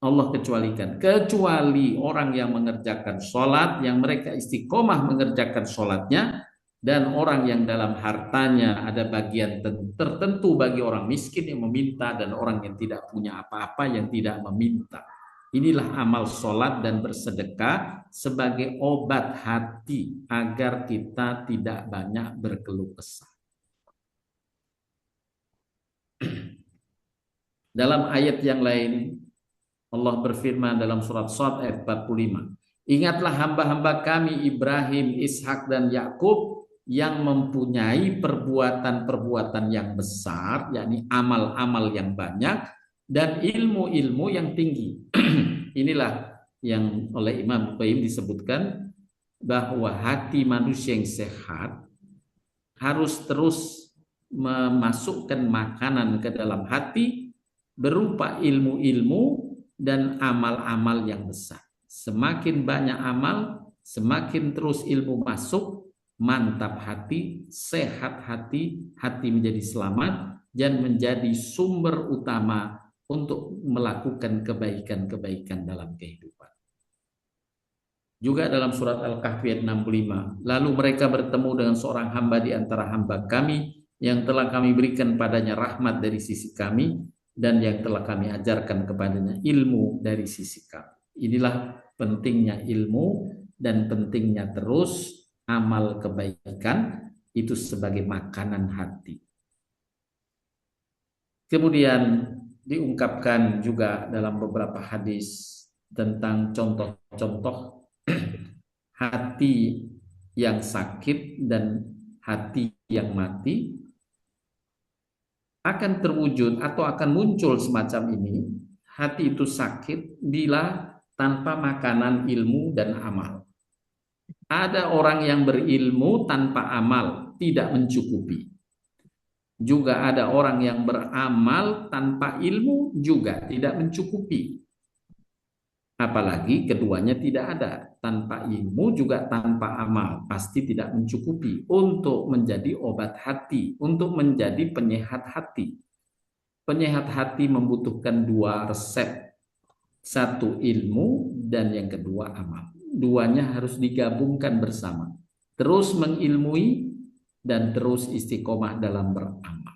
S1: Allah kecualikan, kecuali orang yang mengerjakan sholat, yang mereka istiqomah mengerjakan sholatnya, dan orang yang dalam hartanya ada bagian tertentu bagi orang miskin yang meminta dan orang yang tidak punya apa-apa yang tidak meminta. Inilah amal sholat dan bersedekah sebagai obat hati agar kita tidak banyak berkeluh kesah. Dalam ayat yang lain Allah berfirman dalam surat Shad ayat 45. Ingatlah hamba-hamba kami Ibrahim, Ishak dan Yakub yang mempunyai perbuatan-perbuatan yang besar, yakni amal-amal yang banyak dan ilmu-ilmu yang tinggi. Inilah yang oleh Imam Qayyim disebutkan bahwa hati manusia yang sehat harus terus memasukkan makanan ke dalam hati berupa ilmu-ilmu dan amal-amal yang besar. Semakin banyak amal, semakin terus ilmu masuk, mantap hati, sehat hati, hati menjadi selamat dan menjadi sumber utama untuk melakukan kebaikan-kebaikan dalam kehidupan. Juga dalam surat Al-Kahfi ayat 65, lalu mereka bertemu dengan seorang hamba di antara hamba kami yang telah kami berikan padanya rahmat dari sisi kami dan yang telah kami ajarkan kepadanya ilmu dari sisi kami. Inilah pentingnya ilmu dan pentingnya terus amal kebaikan itu sebagai makanan hati. Kemudian diungkapkan juga dalam beberapa hadis tentang contoh-contoh hati yang sakit dan hati yang mati. akan terwujud atau akan muncul semacam ini. Hati itu sakit bila tanpa makanan ilmu dan amal. Ada orang yang berilmu tanpa amal, tidak mencukupi. Juga ada orang yang beramal tanpa ilmu, juga tidak mencukupi. Apalagi keduanya tidak ada. Tanpa ilmu juga tanpa amal, pasti tidak mencukupi untuk menjadi obat hati, untuk menjadi penyehat hati. Penyehat hati membutuhkan dua resep. Satu ilmu dan yang kedua amal. Duanya harus digabungkan bersama. Terus mengilmui dan terus istiqomah dalam beramal.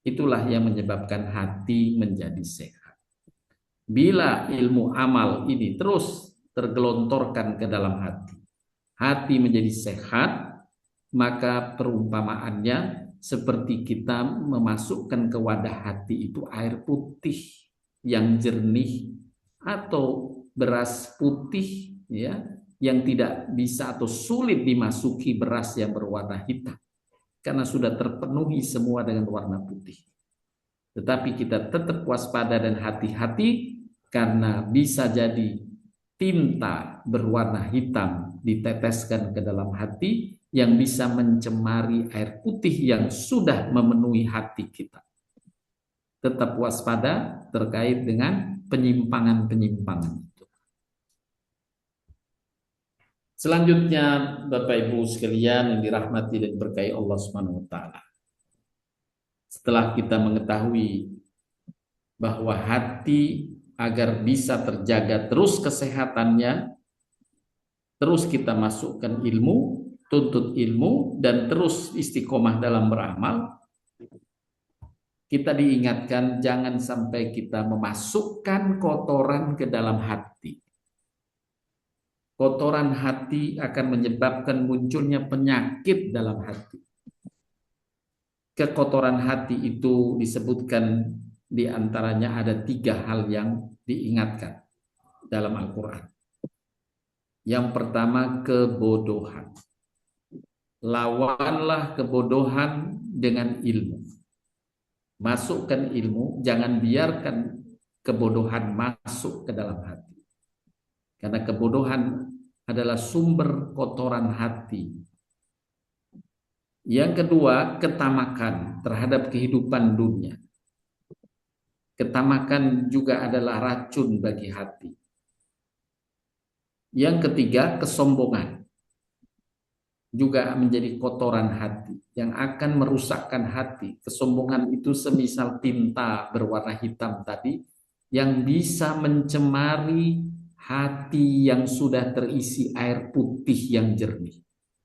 S1: Itulah yang menyebabkan hati menjadi sehat. Bila ilmu amal ini terus tergelontorkan ke dalam hati, hati menjadi sehat, maka perumpamaannya seperti kita memasukkan ke wadah hati itu air putih yang jernih atau beras putih, ya, yang tidak bisa atau sulit dimasuki beras yang berwarna hitam karena sudah terpenuhi semua dengan warna putih. Tetapi kita tetap waspada dan hati-hati karena bisa jadi tinta berwarna hitam diteteskan ke dalam hati yang bisa mencemari air putih yang sudah memenuhi hati kita. Tetap waspada terkait dengan penyimpangan-penyimpangan itu. Selanjutnya, Bapak Ibu sekalian yang dirahmati dan berkahi Allah Subhanahu wa taala. Setelah kita mengetahui bahwa hati agar bisa terjaga terus kesehatannya, terus kita masukkan ilmu, tuntut ilmu, dan terus istiqomah dalam beramal, kita diingatkan jangan sampai kita memasukkan kotoran ke dalam hati. Kotoran hati akan menyebabkan munculnya penyakit dalam hati. Kekotoran hati itu disebutkan diantaranya ada 3 hal yang diingatkan dalam Al-Quran. Yang pertama, kebodohan. Lawanlah kebodohan dengan ilmu. Masukkan ilmu, jangan biarkan kebodohan masuk ke dalam hati. Karena kebodohan adalah sumber kotoran hati. Yang kedua, ketamakan terhadap kehidupan dunia. Ketamakan juga adalah racun bagi hati. Yang ketiga, kesombongan juga menjadi kotoran hati yang akan merusakkan hati. Kesombongan itu semisal tinta berwarna hitam tadi yang bisa mencemari hati yang sudah terisi air putih yang jernih.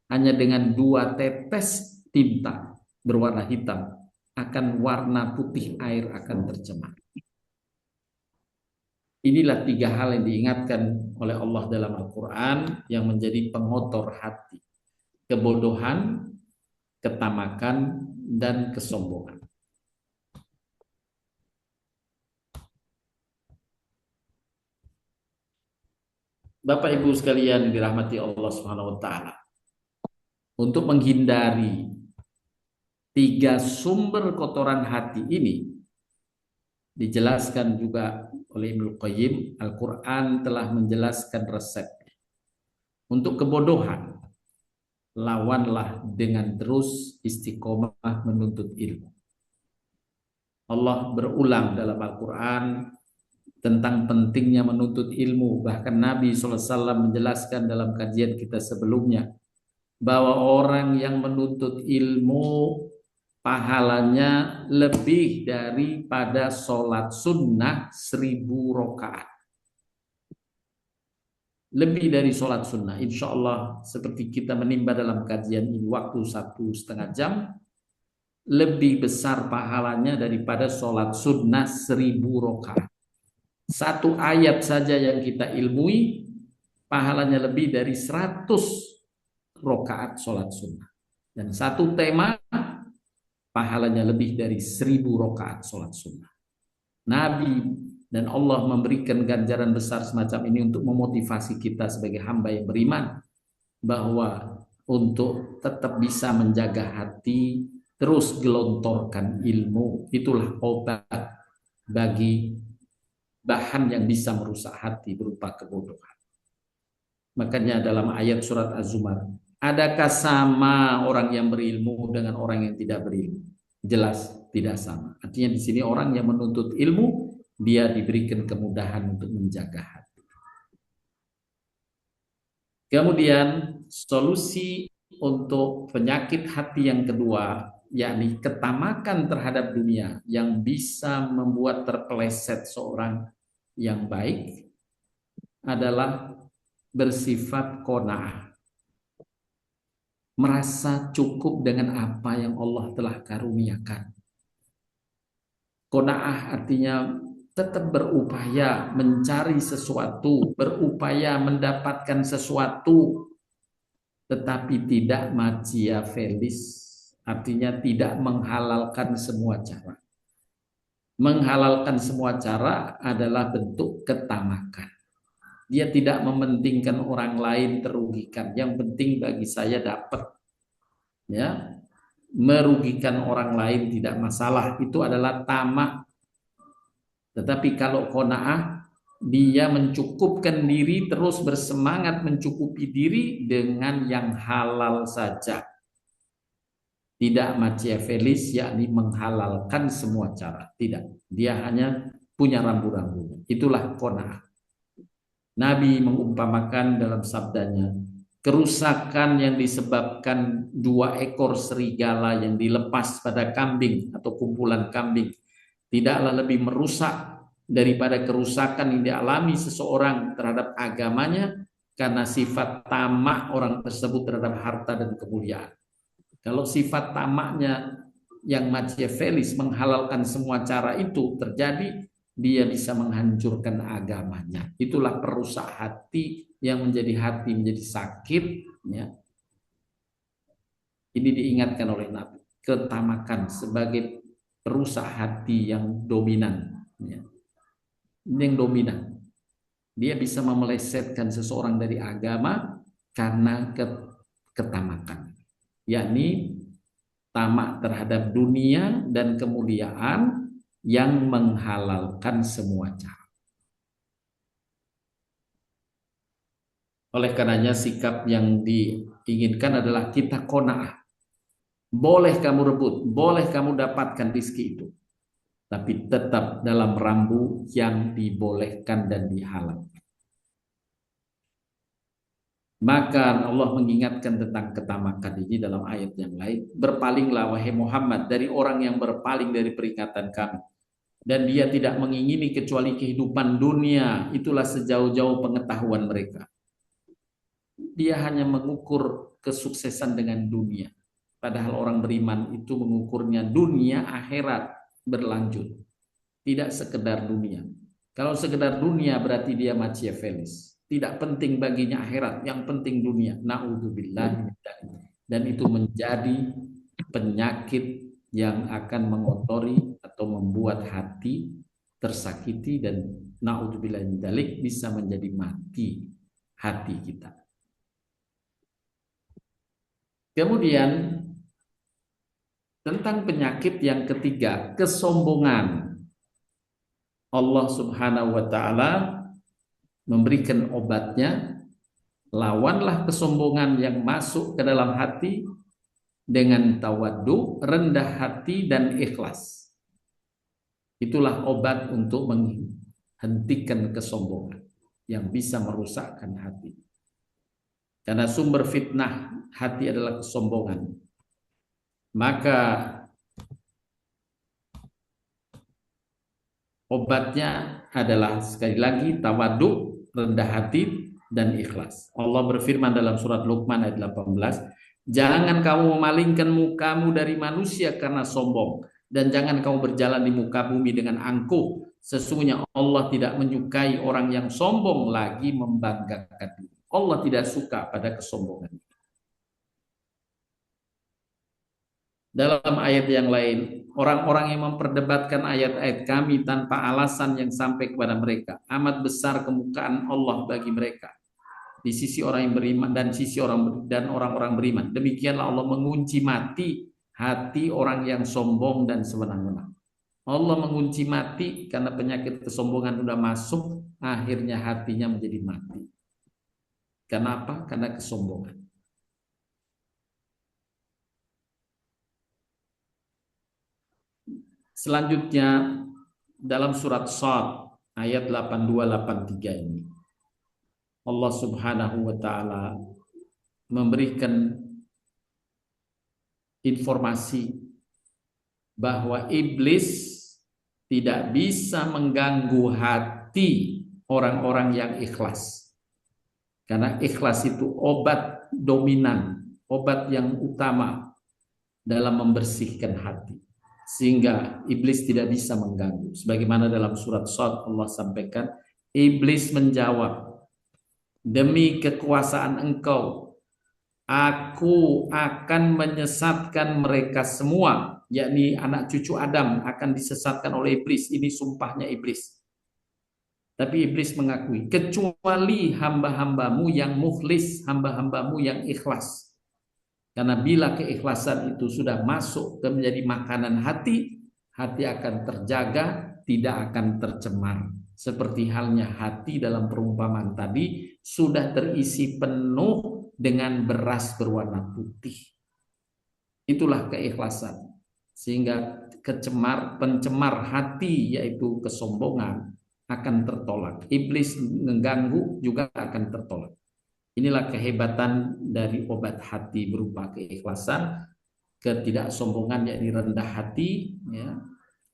S1: Hanya dengan 2 tetes tinta berwarna hitam akan warna putih air akan tercemar. Inilah 3 hal yang diingatkan oleh Allah dalam Al-Quran yang menjadi pengotor hati. Kebodohan, ketamakan, dan kesombongan. Bapak Ibu sekalian dirahmati Allah Subhanahu wa taala. Untuk menghindari 3 sumber kotoran hati ini dijelaskan juga oleh Ibnu Qayyim. Al-Quran telah menjelaskan resep. Untuk kebodohan, lawanlah dengan terus istiqomah menuntut ilmu. Allah berulang dalam Al-Quran tentang pentingnya menuntut ilmu. Bahkan Nabi SAW menjelaskan dalam kajian kita sebelumnya bahwa orang yang menuntut ilmu pahalanya lebih daripada sholat sunnah 1000 rakaat. Lebih dari sholat sunnah. Insya Allah seperti kita menimba dalam kajian ini waktu 1,5 jam, lebih besar pahalanya daripada sholat sunnah 1000 rakaat. 1 ayat saja yang kita ilmui pahalanya lebih dari 100 rakaat sholat sunnah. Dan 1 tema pahalanya lebih dari 1000 rakaat sholat sunnah. Nabi dan Allah memberikan ganjaran besar semacam ini untuk memotivasi kita sebagai hamba yang beriman bahwa untuk tetap bisa menjaga hati, terus gelontorkan ilmu. Itulah obat bagi bahan yang bisa merusak hati berupa kebodohan. Makanya dalam ayat surat Az-Zumar, adakah sama orang yang berilmu dengan orang yang tidak berilmu? Jelas tidak sama. Artinya di sini orang yang menuntut ilmu, dia diberikan kemudahan untuk menjaga hati. Kemudian solusi untuk penyakit hati yang kedua, yakni ketamakan terhadap dunia yang bisa membuat terpeleset seorang yang baik, adalah bersifat qanaah, merasa cukup dengan apa yang Allah telah karuniakan. Qanaah artinya tetap berupaya mencari sesuatu, berupaya mendapatkan sesuatu, tetapi tidak machiavellis, artinya tidak menghalalkan semua cara. Menghalalkan semua cara adalah bentuk ketamakan. Dia tidak mementingkan orang lain terugikan. Yang penting bagi saya dapat. Ya, merugikan orang lain tidak masalah. Itu adalah tamak. Tetapi kalau qanaah, dia mencukupkan diri, terus bersemangat mencukupi diri dengan yang halal saja. Tidak machiavellis, yakni menghalalkan semua cara. Tidak. Dia hanya punya rambu-rambu. Itulah qanaah. Nabi mengumpamakan dalam sabdanya, kerusakan yang disebabkan 2 ekor serigala yang dilepas pada kambing atau kumpulan kambing tidaklah lebih merusak daripada kerusakan yang dialami seseorang terhadap agamanya karena sifat tamak orang tersebut terhadap harta dan kemuliaan. Kalau sifat tamaknya yang machiavellis, menghalalkan semua cara itu terjadi, dia bisa menghancurkan agamanya. Itulah perusak hati yang menjadi hati menjadi sakit. Ya. Ini diingatkan oleh Nabi. Ketamakan sebagai perusak hati yang dominan. Ya. Yang dominan. Dia bisa memelesetkan seseorang dari agama karena ketamakan. Yakni tamak terhadap dunia dan kemuliaan yang menghalalkan semua cara. Oleh karenanya sikap yang diinginkan adalah kita qanaah. Boleh kamu rebut, boleh kamu dapatkan rezeki itu, tapi tetap dalam rambu yang dibolehkan dan dihalalkan. Maka Allah mengingatkan tentang ketamakan ini dalam ayat yang lain. Berpalinglah wahai Muhammad dari orang yang berpaling dari peringatan kami. Dan dia tidak mengingini kecuali kehidupan dunia. Itulah sejauh-jauh pengetahuan mereka. Dia hanya mengukur kesuksesan dengan dunia. Padahal orang beriman itu mengukurnya dunia akhirat berlanjut. Tidak sekedar dunia. Kalau sekedar dunia berarti dia machiavellis. Tidak penting baginya akhirat, yang penting dunia. Na'udzubillah. Dan itu menjadi penyakit yang akan mengotori atau membuat hati tersakiti, dan na'udzubillah min dzalik bisa menjadi mati hati kita. Kemudian tentang penyakit yang ketiga, kesombongan. Allah Subhanahu wa taala memberikan obatnya, lawanlah kesombongan yang masuk ke dalam hati dengan tawaddu, rendah hati dan ikhlas. Itulah obat untuk menghentikan kesombongan yang bisa merusakkan hati. Karena sumber fitnah hati adalah kesombongan. Maka obatnya adalah sekali lagi tawadhu, rendah hati dan ikhlas. Allah berfirman dalam surat Luqman ayat 18, jangan kamu memalingkan mukamu dari manusia karena sombong, dan jangan kamu berjalan di muka bumi dengan angkuh. Sesungguhnya Allah tidak menyukai orang yang sombong lagi membanggakan diri. Allah tidak suka pada kesombongan. Dalam ayat yang lain, orang-orang yang memperdebatkan ayat-ayat kami tanpa alasan yang sampai kepada mereka, amat besar kemukaan Allah bagi mereka di sisi orang yang beriman dan sisi orang-orang beriman. Demikianlah Allah mengunci mati hati orang yang sombong dan sewenang-wenang. Allah mengunci mati karena penyakit kesombongan sudah masuk, akhirnya hatinya menjadi mati. Kenapa? Karena kesombongan. Selanjutnya dalam surat Shad ayat 82-83 ini Allah Subhanahu wa taala memberikan informasi bahwa iblis tidak bisa mengganggu hati orang-orang yang ikhlas. Karena ikhlas itu obat dominan, obat yang utama dalam membersihkan hati. Sehingga iblis tidak bisa mengganggu. Sebagaimana dalam surat Shad Allah sampaikan, iblis menjawab, demi kekuasaan engkau, aku akan menyesatkan mereka semua, yakni anak cucu Adam akan disesatkan oleh iblis. Ini sumpahnya iblis. Tapi iblis mengakui, kecuali hamba-hambamu yang mukhlis, hamba-hambamu yang ikhlas. Karena bila keikhlasan itu sudah masuk ke menjadi makanan hati, hati akan terjaga, tidak akan tercemar. Seperti halnya hati dalam perumpamaan tadi, sudah terisi penuh dengan beras berwarna putih. Itulah keikhlasan. Sehingga pencemar hati, yaitu kesombongan, akan tertolak. Iblis mengganggu juga akan tertolak. Inilah kehebatan dari obat hati berupa keikhlasan, ketidaksombongan yakni rendah hati, ya,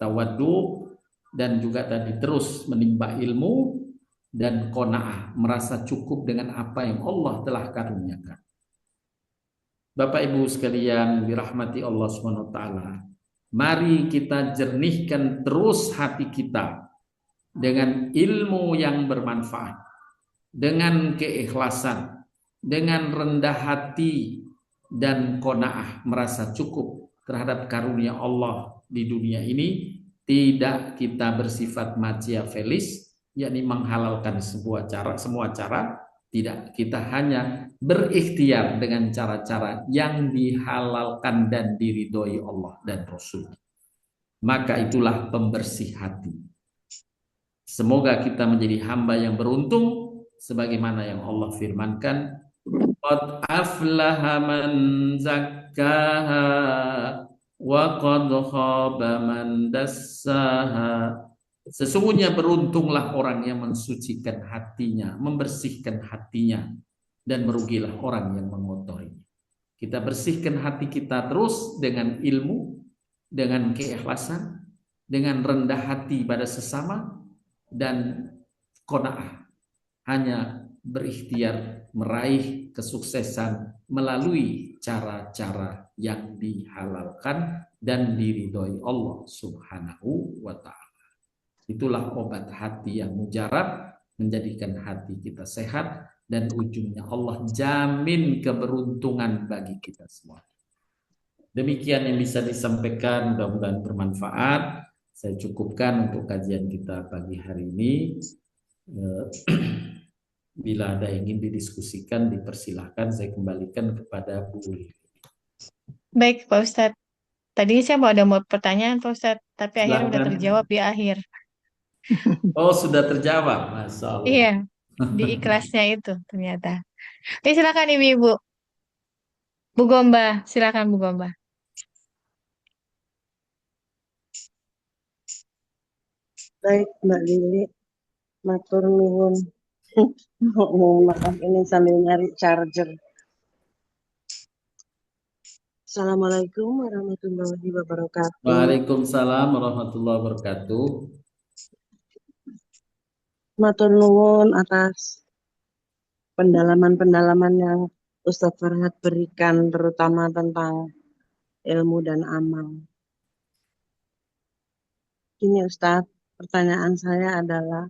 S1: tawadhu, dan juga tadi terus menimba ilmu, dan qanaah, merasa cukup dengan apa yang Allah telah karuniakan. Bapak Ibu sekalian dirahmati Allah Subhanahu wa taala, mari kita jernihkan terus hati kita dengan ilmu yang bermanfaat, dengan keikhlasan, dengan rendah hati dan qanaah, merasa cukup terhadap karunia Allah di dunia ini. Tidak kita bersifat machiavellis, yakni menghalalkan semua cara. Tidak, kita hanya berikhtiar dengan cara-cara yang dihalalkan dan diridhoi Allah dan Rasul. Maka itulah pembersih hati. Semoga kita menjadi hamba yang beruntung, sebagaimana yang Allah firmankan, qad aflaha man zakkaha wa qad khaba man dassaha. Sesungguhnya beruntunglah orang yang mensucikan hatinya, membersihkan hatinya, dan merugilah orang yang mengotorinya. Kita bersihkan hati kita terus dengan ilmu, dengan keikhlasan, dengan rendah hati pada sesama, dan qanaah, hanya berikhtiar meraih kesuksesan melalui cara-cara yang dihalalkan dan diridhoi Allah Subhanahu wa taala. Itulah obat hati yang mujarab, menjadikan hati kita sehat, dan ujungnya Allah jamin keberuntungan bagi kita semua. Demikian yang bisa disampaikan, mudah-mudahan bermanfaat. Saya cukupkan untuk kajian kita pagi hari ini. Bila ada yang ingin didiskusikan, dipersilahkan. Saya kembalikan kepada Bu Lili.
S2: Baik, Pak Ustadz. Tadi saya mau pertanyaan, Pak Ustadz, tapi akhirnya udah
S1: Silakan.
S2: terjawab di akhir.
S1: Oh, sudah terjawab, Masya Allah.
S2: Iya, di ikhlasnya itu ternyata. Oke, silakan Ibu-Ibu. Bu Gomba, silakan Bu Gomba.
S4: Baik, Mbak Lili, matur nuwun. Mohon maaf ini sambil nyari charger. Assalamualaikum warahmatullahi wabarakatuh.
S1: Waalaikumsalam warahmatullahi wabarakatuh.
S4: Matur nuwun atas pendalaman-pendalaman yang Ustadz Farhad berikan, terutama tentang ilmu dan amal. Ini Ustadz, pertanyaan saya adalah,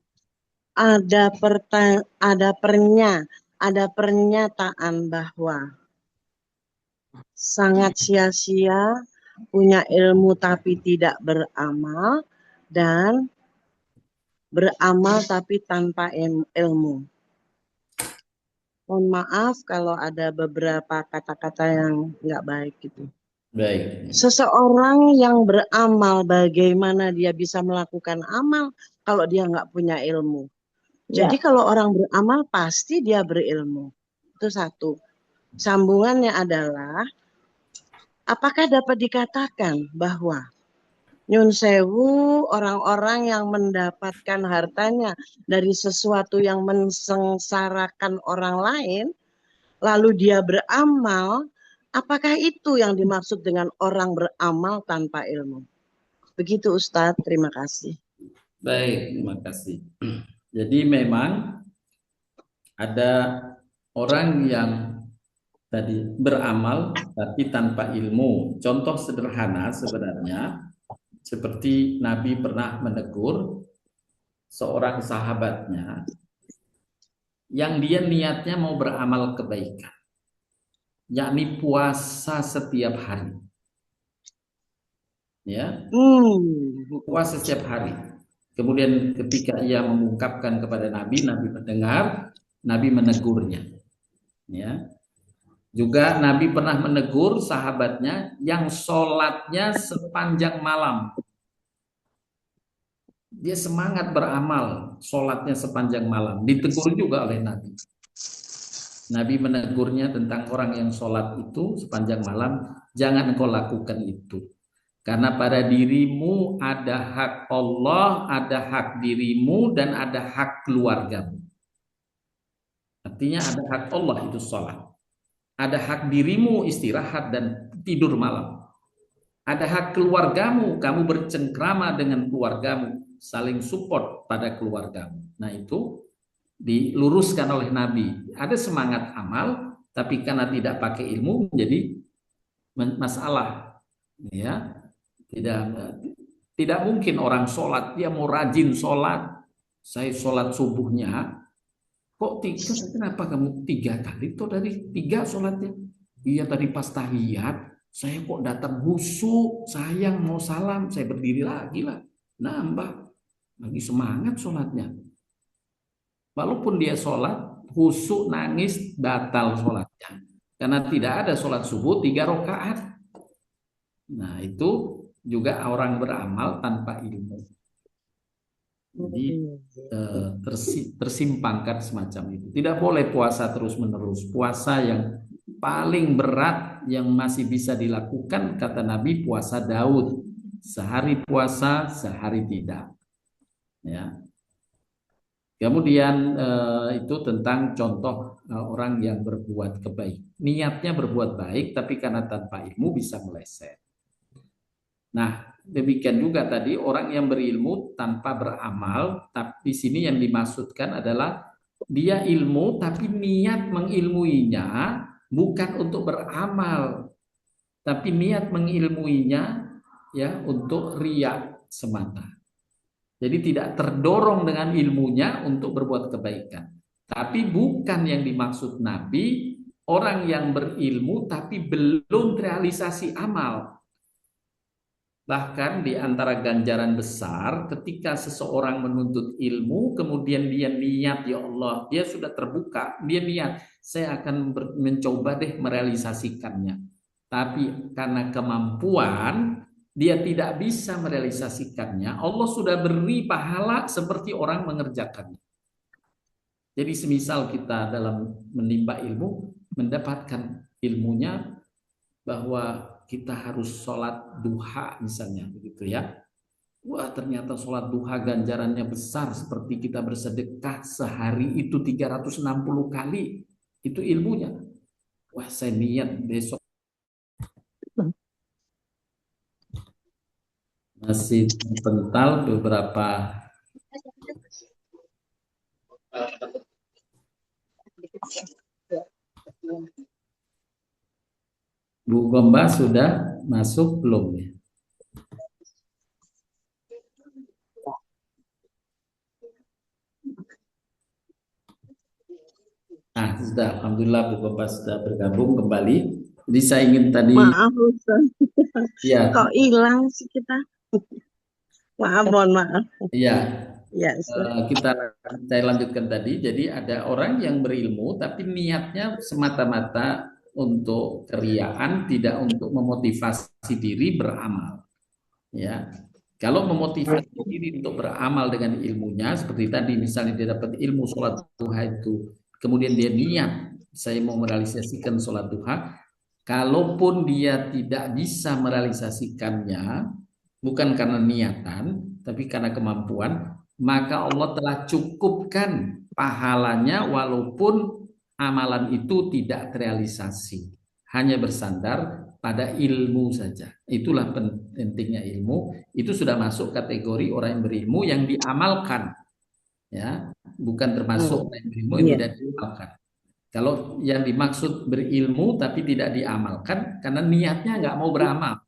S4: ada pernyataan bahwa sangat sia-sia punya ilmu tapi tidak beramal, dan beramal tapi tanpa ilmu. Mohon maaf kalau ada beberapa kata-kata yang nggak baik gitu.
S1: Baik.
S4: Seseorang yang beramal, bagaimana dia bisa melakukan amal kalau dia nggak punya ilmu?
S3: Ya,
S4: Jadi kalau orang beramal pasti dia berilmu. Itu satu. Sambungannya adalah, apakah dapat dikatakan bahwa Nyun Sewu orang-orang yang mendapatkan hartanya dari sesuatu yang mensengsarakan orang lain, lalu dia beramal, apakah itu yang dimaksud dengan orang beramal tanpa ilmu? Begitu Ustadz, terima kasih.
S1: Baik, terima kasih. Jadi memang ada orang yang tadi beramal tapi tanpa ilmu. Contoh sederhana sebenarnya seperti Nabi pernah menegur seorang sahabatnya yang dia niatnya mau beramal kebaikan, yakni puasa setiap hari. Ya, puasa setiap hari. Kemudian ketika ia mengungkapkan kepada Nabi, Nabi mendengar, Nabi menegurnya. Ya. Juga Nabi pernah menegur sahabatnya yang sholatnya sepanjang malam. Dia semangat beramal, sholatnya sepanjang malam. Ditegur juga oleh Nabi. Nabi menegurnya tentang orang yang sholat itu sepanjang malam, jangan engkau lakukan itu. Karena pada dirimu ada hak Allah, ada hak dirimu, dan ada hak keluargamu. Artinya ada hak Allah itu sholat. Ada hak dirimu istirahat dan tidur malam. Ada hak keluargamu, kamu bercengkrama dengan keluargamu, saling support pada keluargamu. Nah itu diluruskan oleh Nabi. Ada semangat amal, tapi karena tidak pakai ilmu menjadi masalah. Ya, tidak mungkin orang sholat, dia mau rajin sholat. Saya sholat subuhnya, kok tiga? Kenapa kamu 3 kali? Itu dari 3 sholatnya. Iya tadi pas tahiyat, saya kok datang khusyuk, sayang mau salam, saya berdiri lagi lah. Nambah, lagi semangat sholatnya. Walaupun dia sholat, khusyuk nangis, batal sholatnya. Karena tidak ada sholat subuh 3 rakaat. Nah itu juga orang beramal tanpa ilmu. Jadi tersimpangkan semacam itu. Tidak boleh puasa terus-menerus. Puasa yang paling berat yang masih bisa dilakukan, kata Nabi, puasa Daud. Sehari puasa, sehari tidak. Ya. Kemudian itu tentang contoh orang yang berbuat kebaik. Niatnya berbuat baik, tapi karena tanpa ilmu bisa meleset. Nah, demikian juga tadi orang yang berilmu tanpa beramal, tapi di sini yang dimaksudkan adalah dia ilmu tapi niat mengilmuinya bukan untuk beramal, tapi niat mengilmuinya ya untuk riya semata. Jadi tidak terdorong dengan ilmunya untuk berbuat kebaikan. Tapi bukan yang dimaksud Nabi orang yang berilmu tapi belum realisasi amal. Bahkan di antara ganjaran besar ketika seseorang menuntut ilmu, kemudian dia niat, ya Allah, dia sudah terbuka, dia niat, saya akan mencoba deh merealisasikannya. Tapi karena kemampuan, dia tidak bisa merealisasikannya, Allah sudah beri pahala seperti orang mengerjakannya. Jadi semisal kita dalam menimba ilmu, mendapatkan ilmunya bahwa kita harus sholat duha misalnya begitu ya. Wah ternyata sholat duha ganjarannya besar seperti kita bersedekah sehari itu 360 kali. Itu ilmunya. Wah saya niat besok. Masih pental beberapa. Bu Gomba sudah masuk belum ya? Nah, sudah. Alhamdulillah Bu Gomba sudah bergabung kembali. Jadi saya ingin tadi.
S4: Maaf Ustaz.
S1: Ya.
S4: Kok hilang sih kita? Maaf, mohon maaf.
S1: Iya.
S4: Ya,
S1: saya lanjutkan tadi. Jadi ada orang yang berilmu tapi niatnya semata-mata untuk keriaan, tidak untuk memotivasi diri beramal. Ya, kalau memotivasi diri untuk beramal dengan ilmunya, seperti tadi misalnya dia dapat ilmu sholat duha itu, kemudian dia niat, saya mau merealisasikan sholat duha, kalaupun dia tidak bisa merealisasikannya, bukan karena niatan, tapi karena kemampuan, maka Allah telah cukupkan pahalanya walaupun amalan itu tidak terrealisasi, hanya bersandar pada ilmu saja. Itulah pentingnya ilmu. Itu sudah masuk kategori orang yang berilmu yang diamalkan, ya, bukan termasuk orang yang berilmu yang
S4: Iya.
S1: tidak diamalkan. Kalau yang dimaksud berilmu tapi tidak diamalkan karena niatnya nggak mau beramal,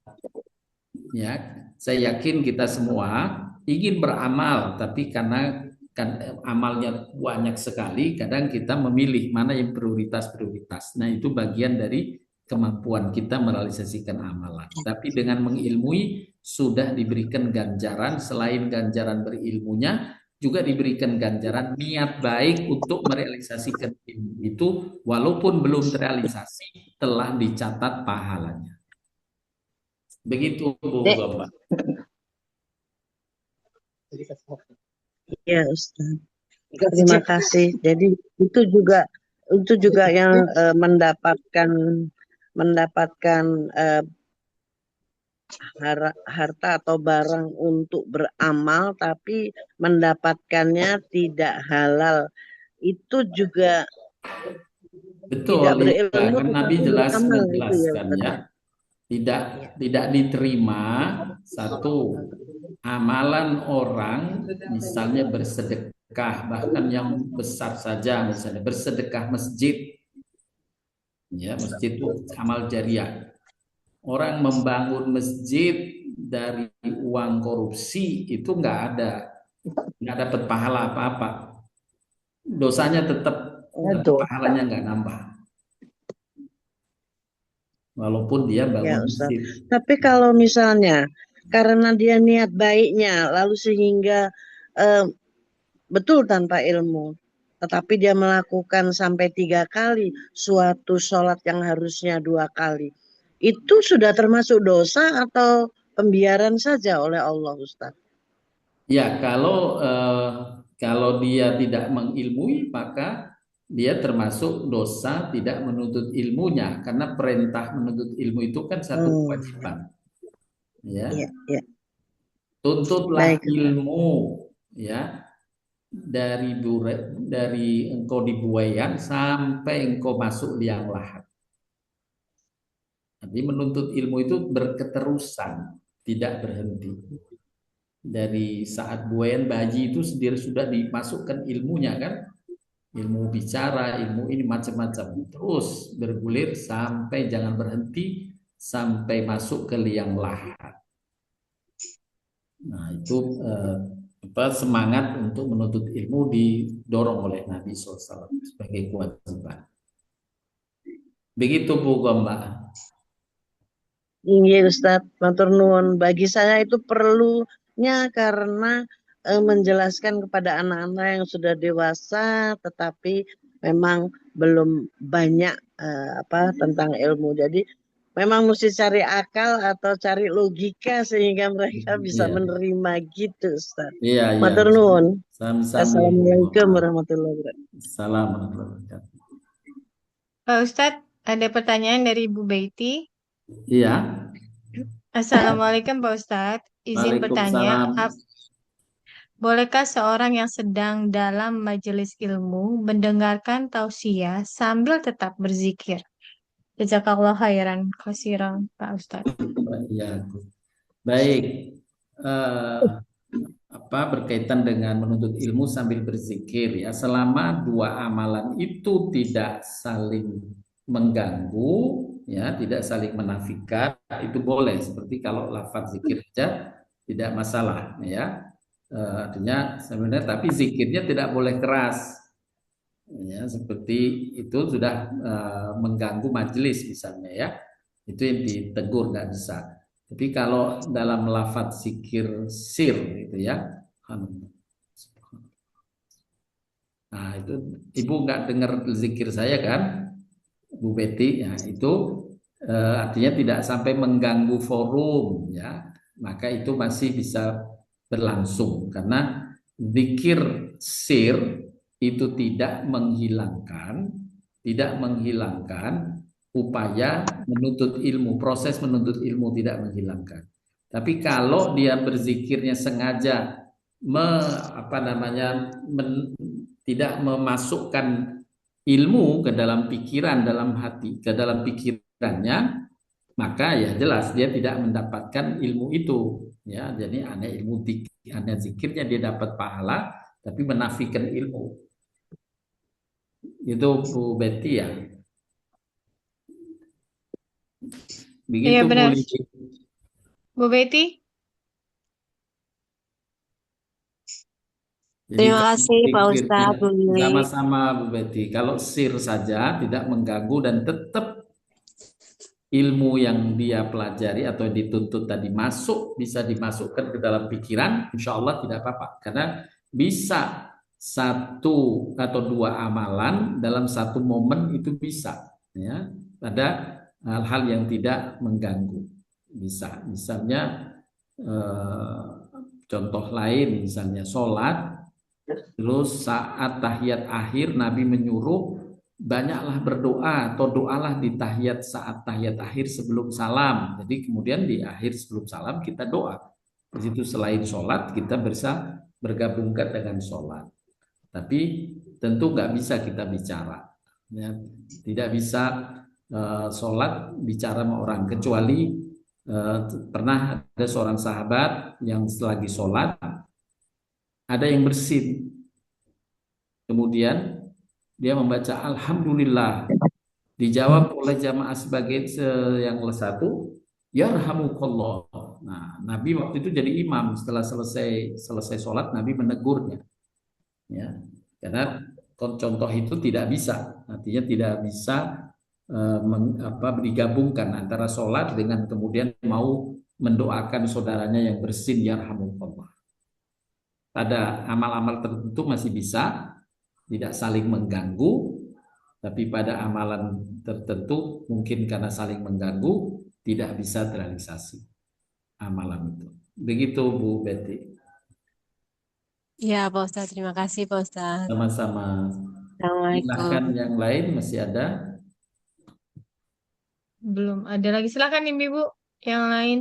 S1: ya. Saya yakin kita semua ingin beramal, tapi karena kan amalnya banyak sekali, kadang kita memilih mana yang prioritas-prioritas. Nah, itu bagian dari kemampuan kita merealisasikan amalan. Tapi dengan mengilmui sudah diberikan ganjaran, selain ganjaran berilmunya, juga diberikan ganjaran niat baik untuk merealisasikan ilmu itu, walaupun belum terrealisasi, telah dicatat pahalanya. Begitu, Bu
S4: Dek,
S1: Goma.
S4: ya Ustaz. Terima kasih. Jadi itu juga yang mendapatkan harta atau barang untuk beramal, tapi mendapatkannya tidak halal. Itu juga
S1: Betul,
S4: tidak
S1: ya.
S4: berilmu
S1: Kan Nabi
S4: tetapi
S1: jelas
S4: beramal itu ya
S1: menjelaskan,
S4: Ustaz.
S1: ya, tidak tidak diterima satu amalan orang, misalnya bersedekah, bahkan yang besar saja, misalnya bersedekah masjid, ya, masjid itu amal jariah. Orang membangun masjid dari uang korupsi itu nggak dapat pahala apa-apa, dosanya tetap, tapi
S3: Aduh.
S1: pahalanya nggak nambah, walaupun dia
S4: Ya
S1: bangun
S4: Ustaz.
S1: masjid.
S4: Tapi kalau misalnya karena dia niat baiknya lalu sehingga eh, betul tanpa ilmu, tetapi dia melakukan sampai 3 kali suatu sholat yang harusnya 2 kali, itu sudah termasuk dosa atau pembiaran saja oleh Allah Ustaz?
S1: Ya, kalau dia tidak mengilmui, maka dia termasuk dosa tidak menuntut ilmunya, karena perintah menuntut ilmu itu kan satu
S4: Hmm,
S1: kewajiban. Ya,
S4: iya, iya.
S1: tuntutlah
S4: Baik.
S1: ilmu, ya, dari engkau di buayan sampai engkau masuk liang lahat. Jadi menuntut ilmu itu berketerusan, tidak berhenti. Dari saat buayan bayi itu sendiri sudah dimasukkan ilmunya, kan, ilmu bicara, ilmu ini macam-macam, terus bergulir sampai jangan berhenti sampai masuk ke liang lahat. Nah, itu semangat untuk menuntut ilmu didorong oleh Nabi SAW sebagai kewajiban. Begitu, Bu Gomba.
S4: Iya Ustaz, matur nuwun. Bagi saya itu perlunya karena menjelaskan kepada anak-anak yang sudah dewasa tetapi memang belum banyak tentang ilmu. Jadi memang mesti cari akal atau cari logika sehingga mereka bisa
S1: Iya,
S4: menerima gitu Ustaz.
S1: iya, iya.
S4: Matur nuwun.
S1: Sami-sami, Bu
S4: Assalamualaikum
S1: Gomba.
S4: warahmatullahi wabarakatuh.
S1: Salam warahmatullahi wabarakatuh.
S2: Pak Ustadz, ada pertanyaan dari Ibu Betty.
S1: Iya,
S2: Assalamualaikum Pak Ustadz. Izin bertanya,
S1: Waalaikumsalam.
S2: bolehkah seorang yang sedang dalam majelis ilmu mendengarkan tausiah sambil tetap berzikir? Jazakallah khairan khasiran Pak Ustadz.
S1: Iya, baik. Eh, Berkaitan dengan menuntut ilmu sambil berzikir, ya, selama dua amalan itu tidak saling mengganggu, ya, tidak saling menafikan, itu boleh. Seperti kalau lafaz zikir saja tidak masalah, ya. Artinya sebenarnya, tapi zikirnya tidak boleh keras, ya, seperti itu sudah mengganggu majelis misalnya, ya, itu yang ditegur, nggak bisa. Tapi kalau dalam lafaz zikir sir gitu, ya, nah itu ibu nggak dengar zikir saya, kan? Bu Betty, ya itu artinya tidak sampai mengganggu forum, ya, maka itu masih bisa berlangsung karena zikir sir itu tidak menghilangkan upaya menuntut ilmu, proses menuntut ilmu tidak menghilangkan. Tapi kalau dia berzikirnya sengaja apa namanya tidak memasukkan ilmu ke dalam pikiran, dalam hati, ke dalam pikirannya, maka ya jelas dia tidak mendapatkan ilmu itu. Ya, jadi hanya zikirnya dia dapat pahala, tapi menafikan ilmu. Itu Bu Betty ya.
S2: Iya
S1: Begitu Bu
S2: benar.
S1: Lili.
S2: Bu Betty,
S1: Jadi
S5: Terima
S1: kalau
S5: kasih Pak
S1: zikirnya
S5: Ustadz, Bu Lili.
S1: sama-sama Bu Betty. Kalau sir saja tidak mengganggu dan tetap ilmu yang dia pelajari atau dituntut tadi bisa dimasukkan ke dalam pikiran, insya Allah tidak apa-apa. Karena bisa satu atau dua amalan dalam satu momen itu bisa, ya, pada hal-hal yang tidak mengganggu. Bisa, misalnya contoh lain, misalnya sholat, terus saat tahiyat akhir Nabi menyuruh banyaklah berdoa atau doalah di saat tahiyat akhir sebelum salam. Jadi kemudian di akhir sebelum salam kita doa. Di situ selain sholat kita bisa bergabungkan dengan sholat. Tapi tentu nggak bisa kita bicara. Ya, tidak bisa sholat bicara sama orang kecuali pernah ada seorang sahabat yang selagi sholat ada yang bersin. Kemudian dia membaca Alhamdulillah. Dijawab oleh jamaah sebagai yang satu, Yarhamukallah. Nah, Nabi waktu itu jadi imam. Setelah selesai sholat, Nabi menegurnya. Ya, karena contoh itu tidak bisa. Artinya tidak bisa digabungkan antara sholat dengan kemudian mau mendoakan saudaranya yang bersin Yarhamukallah. Pada amal-amal tertentu masih bisa, tidak saling mengganggu, tapi pada amalan tertentu mungkin karena saling mengganggu tidak bisa terrealisasi amalan itu. Begitu Bu Betty.
S5: Ya Pak Ustadz, terima kasih Pak Ustadz.
S1: Sama-sama.
S5: Assalamualaikum.
S1: Silakan yang lain masih ada?
S2: belum ada lagi. Silakan Ibu yang lain.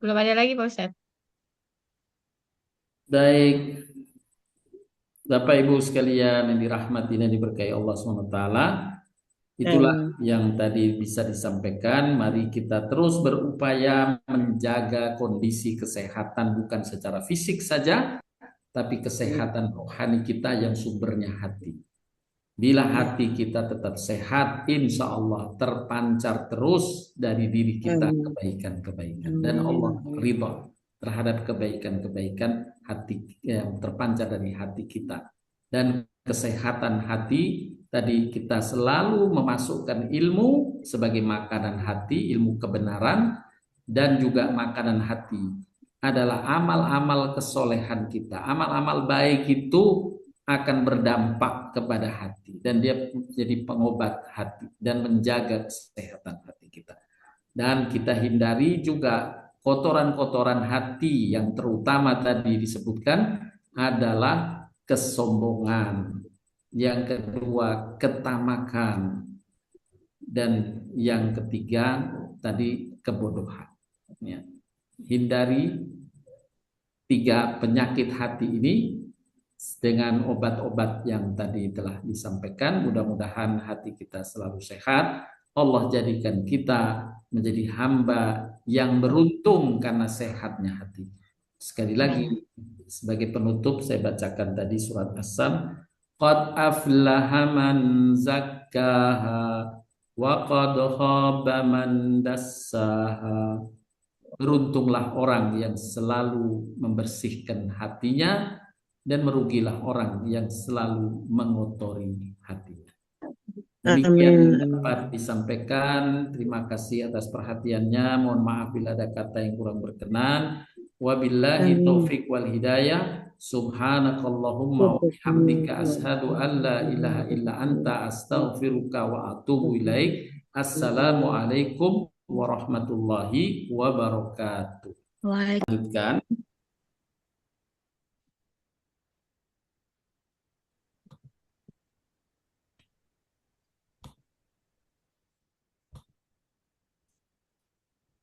S2: Belum ada lagi Pak Ustadz.
S1: Baik, Bapak Ibu sekalian yang dirahmati dan diberkahi Allah SWT, itulah yang tadi bisa disampaikan. Mari kita terus berupaya menjaga kondisi kesehatan bukan secara fisik saja, tapi kesehatan rohani kita yang sumbernya hati. Bila hati kita tetap sehat, insya Allah terpancar terus dari diri kita kebaikan-kebaikan. Dan Allah ridha terhadap kebaikan-kebaikan hati yang terpancar dari hati kita. Dan kesehatan hati, tadi kita selalu memasukkan ilmu sebagai makanan hati, ilmu kebenaran, dan juga makanan hati adalah amal-amal kesolehan kita. Amal-amal baik itu akan berdampak kepada hati dan dia menjadi pengobat hati dan menjaga kesehatan hati kita. Dan kita hindari juga kotoran-kotoran hati yang terutama tadi disebutkan adalah kesombongan, yang kedua ketamakan, dan yang ketiga tadi kebodohan. Ya. Hindari 3 penyakit hati ini dengan obat-obat yang tadi telah disampaikan. Mudah-mudahan hati kita selalu sehat. Allah jadikan kita menjadi hamba yang beruntung karena sehatnya hati. Sekali lagi sebagai penutup saya bacakan tadi surat As-Sam. Qad aflaha man zakkaha wa qad khaba man dassaha. Beruntunglah orang yang selalu membersihkan hatinya dan merugilah orang yang selalu mengotori hatinya. Demikian dapat disampaikan. Terima kasih atas perhatiannya. Mohon maaf bila ada kata yang kurang berkenan. Wabillahi taufik wal hidayah. Subhanakallahumma wa bihamdika asyhadu an la ilaha illa anta astaghfiruka wa atubu ilaik. Assalamualaikum warahmatullahi wabarakatuh.
S2: Waalaikumsalam.
S1: Lanjutkan.